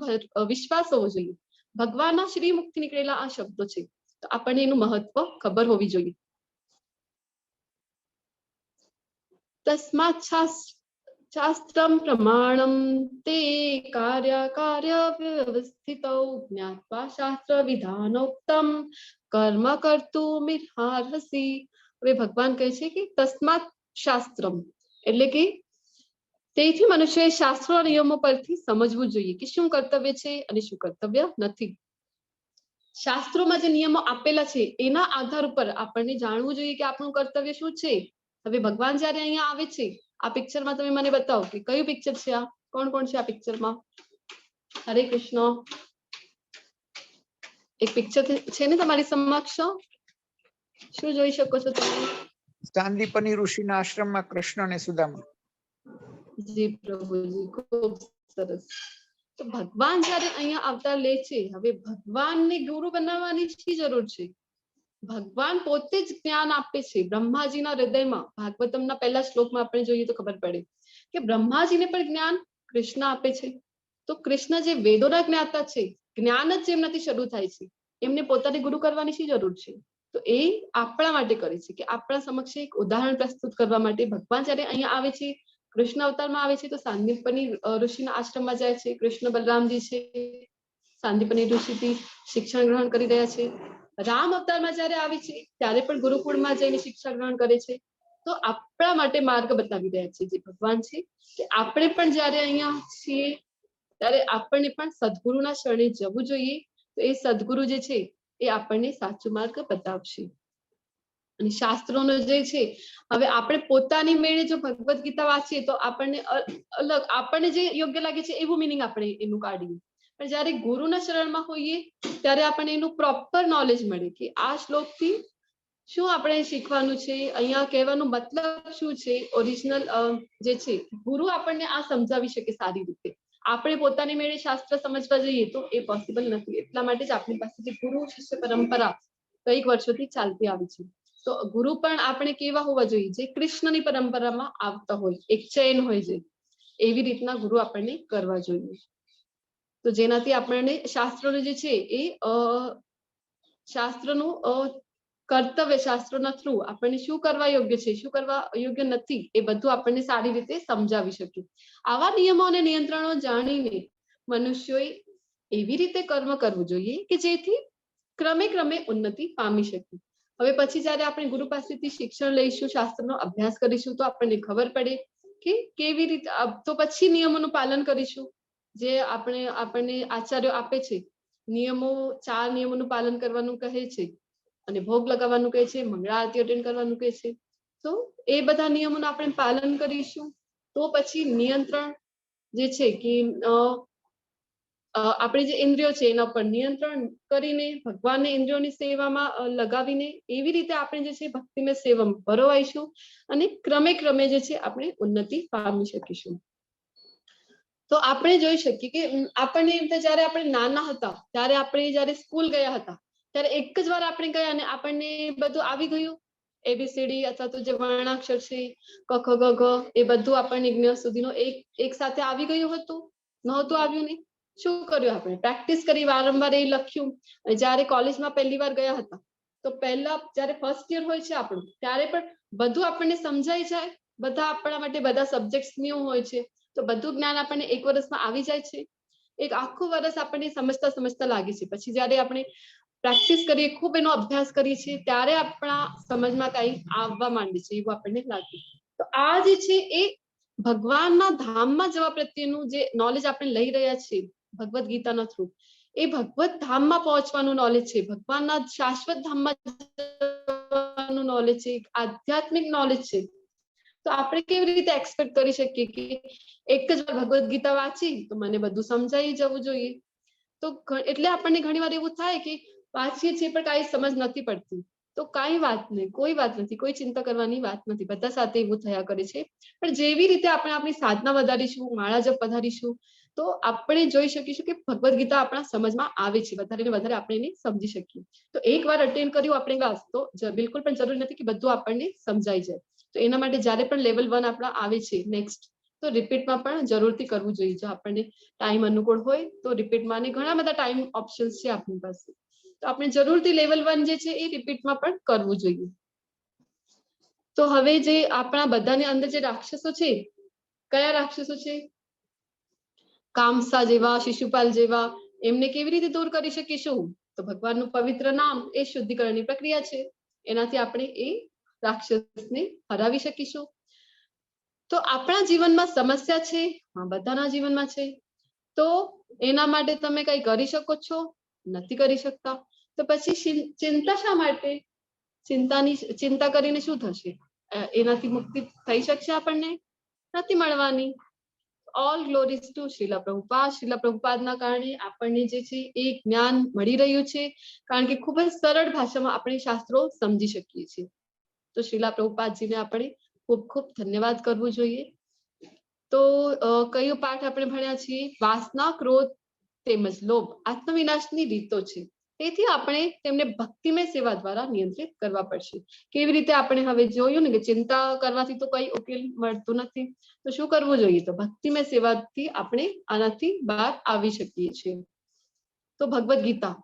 વિશ્વાસ હોવો જોઈએ. ભગવાનના શ્રી મુખથી નીકળેલા આ શબ્દો છે, તો આપણને એનું મહત્વ ખબર હોવી જોઈએ. તસ્માત શાસ્ત્રમ પ્રમાણમ તે કાર્ય વ્યવસ્થિતો જ્ઞાત્વા શાસ્ત્ર વિધાનોક્તમ કર્મ કર્તુમિર્હાર્હસી. હવે ભગવાન કહે છે કે તસ્માત શાસ્ત્રમ એટલે કે તેથી મનુષ્યએ શાસ્ત્રો નિયમો પરથી સમજવું જોઈએ કે શું કર્તવ્ય છે અને શું કર્તવ્ય નથી. શાસ્ત્રોમાં જે નિયમો આપેલા છે એના આધાર ઉપર આપણને જાણવું જોઈએ કે આપણું કર્તવ્ય શું છે. હવે ભગવાન જયારે અહીંયા આવે છે, આ પિક્ચરમાં તમે મને બતાવો કે કયું પિક્ચર છે આ? કોણ કોણ છે આ પિક્ચરમાં? હરે કૃષ્ણ. એક પિક્ચર છે ને તમારી સમક્ષ, શું જોઈ શકો છો તમે? સાંદીપની ઋષિના આશ્રમમાં કૃષ્ણ અને સુદામા. જી પ્રભુજી, ખૂબ સરસ. તો ભગવાન જયારે અહીંયા અવતાર લે છે, હવે ભગવાનને ગુરુ બનાવવાની શી જરૂર છે? ભગવાન પોતે જ જ્ઞાન આપે છે. બ્રહ્માજીના હૃદયમાં ભાગવતમના પહેલા શ્લોકમાં આપણે જોઈએ તો ખબર પડે કે બ્રહ્માજીને પણ જ્ઞાન કૃષ્ણ આપે છે. તો કૃષ્ણ જે વેદોના જ્ઞાતા છે, જ્ઞાન જ જેમનાથી શરૂ થાય છે, એમને પોતાને ગુરુ કરવાની શી જરૂર છે? તો એ આપણા માટે કરે છે કે આપણા સમક્ષ એક ઉદાહરણ પ્રસ્તુત કરવા માટે ભગવાન જયારે અહીંયા આવે છે, કૃષ્ણ અવતારમાં આવે છે, તો સાંદીપની ઋષિના આશ્રમમાં જાય છે. કૃષ્ણ બલરામજી છે, સાંદીપની ઋષિથી શિક્ષણ ગ્રહણ કરી રહ્યા છે. રામ અવતારમાં જયારે આવે છે ત્યારે પણ ગુરુકુળમાં જઈને શિક્ષા ગ્રહણ કરે છે. તો આપણા માટે માર્ગ બતાવી રહ્યા છે જે ભગવાન છે કે આપણે પણ જયારે અહીંયા છીએ ત્યારે આપણને પણ સદગુરુના શરણે જવું જોઈએ. તો એ સદગુરુ જે છે એ આપણને સાચો માર્ગ બતાવશે. અને શાસ્ત્રોનો જે છે, હવે આપણે પોતાની મેળે જો ભગવદ ગીતા વાંચીએ તો આપણને અલગ આપણને જે યોગ્ય લાગે છે એવું મિનિંગ આપણે એનું કાઢીએ, પણ જયારે ગુરુના શરણમાં હોઈએ ત્યારે આપણને એનું પ્રોપર નોલેજ મળે કે આ શ્લોકથી શું આપણે શીખવાનું છે, અહીંયા કહેવાનું મતલબ શું છે. ઓરિજિનલ જે છે ગુરુ આપણને આ સમજાવી શકે સારી રીતે. આપણે પોતાની મેળે શાસ્ત્ર સમજવા જઈએ તો એ પોસિબલ નથી. એટલા માટે જ આપણી પાસે જે ગુરુ શિષ્ય પરંપરા કઈક વર્ષોથી ચાલતી આવી છે. તો ગુરુ પણ આપણે કેવા હોવા જોઈએ? જે કૃષ્ણની પરંપરામાં આવતા હોય, એક ચેન હોય, જે એવી રીતના ગુરુ આપણને કરવા જોઈએ. તો જેનાથી આપણને શાસ્ત્રોનું જે છે એ શાસ્ત્રનું કર્તવ્ય, શાસ્ત્રોના થ્રુ આપણને શું કરવા યોગ્ય છે, શું કરવા યોગ્ય નથી, એ બધું આપણને સારી રીતે સમજાવી શકે. આવા નિયમો અને નિયંત્રણો જાણીને મનુષ્યોએ એવી રીતે કર્મ કરવું જોઈએ કે જેથી ક્રમે ક્રમે ઉન્નતિ પામી શકે. હવે પછી જયારે આપણે ગુરુ પાસેથી શિક્ષણ લઈશું, શાસ્ત્રનો અભ્યાસ કરીશું, તો આપણને ખબર પડે કે કેવી રીતે, તો પછી નિયમોનું પાલન કરીશું જે આપણને આચાર્યો આપે છે. નિયમો 4 નિયમોનું પાલન કરવાનું કહે છે અને ભોગ લગાવવાનું કહે છે, મંગળા આરતી અટેન્ડ કરવાનું કહે છે. તો એ બધા નિયમોનું આપણે પાલન કરીશું તો પછી નિયંત્રણ જે છે કે આપણે જે ઇન્દ્રિયો છે એના પર નિયંત્રણ કરીને ભગવાનને ઇન્દ્રિયોની સેવામાં લગાવીને એવી રીતે આપણે જે છે ભક્તિમય સેવામાં પરોવાઈશું અને ક્રમે ક્રમે જે છે આપણે ઉન્નતિ પામી શકીશું. તો આપણે જોઈ શકીએ કે આપણને એમ થાય જયારે આપણે નાના હતા ત્યારે આપણે જયારે સ્કૂલ ગયા હતા ત્યારે એક જ વાર આપણે ગયા અને આપણને બધું આવી ગયું. એબીસીડી અથવા તો જે વર્ણાક્ષર છે, ક ખ ગ ઘ, એ બધું આપણને જ્ઞ સુધીનો એક સાથે આવી ગયું હતું? નહોતું આવ્યું ને. શું કર્યું? આપણે પ્રેક્ટિસ કરી, વારંવાર એ લખ્યું. અને જયારે કોલેજમાં પહેલી વાર ગયા હતા તો પહેલા જયારે ફર્સ્ટ યર હોય છે આપણું, ત્યારે પણ બધું આપણને સમજાઈ જાય, બધા આપણા માટે બધા સબ્જેક્ટ ન્યૂ હોય છે, તો બધું જ્ઞાન આપણને એક વર્ષમાં આવી જાય છે. એક આખું વર્ષ આપણને સમજતા સમજતા લાગે છે. પછી જયારે આપણે પ્રેક્ટિસ કરીએ, ખૂબ એનો અભ્યાસ કરીએ છીએ, ત્યારે આપણા સમજમાં કઈ આવવા માંડે છે એવું આપણને લાગે. તો આ જે છે એ ભગવાનના ધામમાં જવા પ્રત્યેનું જે નોલેજ આપણે લઈ રહ્યા છીએ ભગવદ ગીતાના થ્રુ, એ ભગવત ધામમાં પહોંચવાનું નોલેજ છે, ભગવાનના શાશ્વત ધામમાં જવાનું નોલેજ છે, એક આધ્યાત્મિક નોલેજ છે. તો આપણે કેવી રીતે એક્સપેક્ટ કરી શકીએ કે એક જ વાર ભગવદ ગીતા વાંચી તો મને બધું સમજાઈ જવું જોઈએ? તો એટલે આપણને ઘણી વાર એવું થાય કે વાંચીએ છીએ પણ કાંઈ સમજ નથી પડતી. તો કાંઈ વાત નહીં, કોઈ વાત નથી, કોઈ ચિંતા કરવાની વાત નથી, બધા સાથે એવું થયા કરે છે. પણ જેવી રીતે આપણે આપણી સાધના વધારીશું, માળા જપ વધારીશું, તો આપણે જોઈ શકીશું કે ભગવદ ગીતા આપણા સમજમાં આવે છે, વધારે ને વધારે આપણે એને સમજી શકીએ. તો એક વાર અટેન્ડ કર્યું આપણે ક્લાસ તો બિલકુલ પણ જરૂરી નથી કે બધું આપણને સમજાઈ જાય. તો એના માટે જ્યારે પણ લેવલ 1 આપણા આવે છે નેક્સ્ટ, તો રિપીટમાં પણ જરૂરથી કરવું જોઈએ. જો આપણને ટાઈમ અનુકૂળ હોય તો રિપીટમાં, અને ઘણા બધા ટાઈમ ઓપ્શન્સ છે આપણી પાસે, તો આપણે જરૂરથી લેવલ 1 જે છે એ રિપીટમાં પણ કરવું જોઈએ. તો હવે જે આપણા બધાની અંદર જે રાક્ષસો છે, કયા રાક્ષસો છે? કામસા જેવા, શિશુપાલ જેવા, એમને કેવી રીતે દૂર કરી શકીશું? તો ભગવાનનું પવિત્ર નામ એ શુદ્ધિકરણની પ્રક્રિયા છે, એનાથી આપણે એ રાક્ષસને હરાવી શકીશું. તો આપણા જીવનમાં સમસ્યા છે, બધાના જીવનમાં છે, તો એના માટે તમે કઈ કરી શકો છો? નથી કરી શકતા. તો પછી ચિંતા શા માટે? ચિંતા કરીને શું થશે? એનાથી મુક્તિ થઈ શકશે આપણને? નથી મળવાની. All glories to Shrila Prabhupada. Shrila પ્રભુપાદના કારણે આપણને જે છે એ જ્ઞાન મળી રહ્યું છે, કારણ કે ખૂબ જ સરળ ભાષામાં આપણે શાસ્ત્રો સમજી શકીએ છીએ. તો શ્રીલા પ્રભુપાદજીને આપણે ખૂબ ખૂબ ધન્યવાદ કરવું જોઈએ. તો કયો પાઠ આપણે ભણ્યા છીએ? વાસના, ક્રોધ તેમજ લોભ આત્મવિનાશની રીતો છે. તેથી આપણે તેમને ભક્તિમય સેવા દ્વારા નિયંત્રિત કરવા પડશે. કેવી રીતે? આપણે હવે જોયું ને કે ચિંતા કરવાથી તો કઈ ઉકેલ મળતું નથી, તો શું કરવું જોઈએ? તો ભક્તિમય સેવાથી આપણે આનાથી બહાર આવી શકીએ છીએ. તો ભગવદ ગીતા,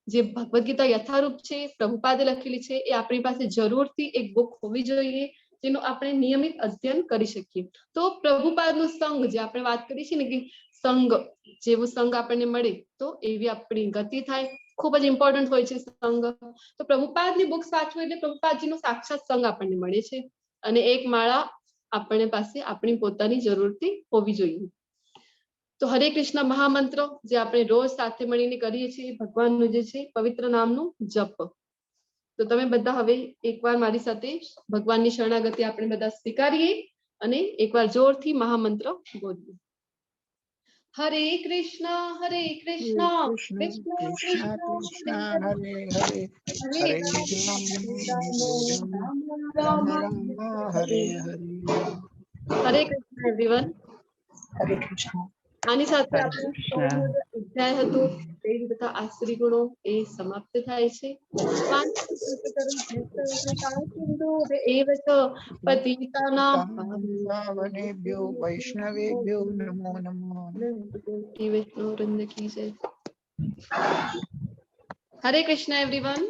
જે ભગવદ ગીતા યથારૂપ છે, પ્રભુપાદે લખેલી છે, એ આપણી પાસે જરૂરથી એક બુક હોવી જોઈએ, જેનું આપણે નિયમિત અધ્યયન કરી શકીએ. તો પ્રભુપાદનું સંઘ, જે આપણે વાત કરી છે ને કે સંઘ, જેવું સંઘ આપણને મળે તો એવી આપણી ગતિ થાય. ખૂબ જ ઇમ્પોર્ટન્ટ હોય છે સંઘ. તો પ્રભુપાદની બુક્સ વાંચવું એટલે પ્રભુપાદજીનો સાક્ષાત સંઘ આપણને મળે છે, અને એક માળા આપણને પાસે આપણી પોતાની જરૂરથી હોવી જોઈએ. તો હરે કૃષ્ણ મહામંત્ર, જે આપણે રોજ સાથે મળીને કરીએ છીએ, ભગવાનનું જે છે પવિત્ર નામનું જપ. તો તમે બધા હવે એકવાર મારી સાથે ભગવાનની શરણાગતિ આપણે બધા સ્વીકારીએ અને એકવાર જોરથી મહામંત્ર બોલીએ. હરે કૃષ્ણ કૃષ્ણ કૃષ્ણ કૃષ્ણ કૃષ્ણ હરે હરે, હરે રામ રામ રામ હરે હરે. હરે કૃષ્ણ એવરીવન. હરે કૃષ્ણ. આની સાથે હરે આપણું કૃષ્ણ. અધ્યાય હતું તેજ તથા આશ્રી ગુણો એ સમાપ્ત થાય છે. પાવનેભ્યો વૈષ્ણવેભ્યો નમો નમઃ. વૃંદ કી જય. હરે કૃષ્ણ એવરીવન.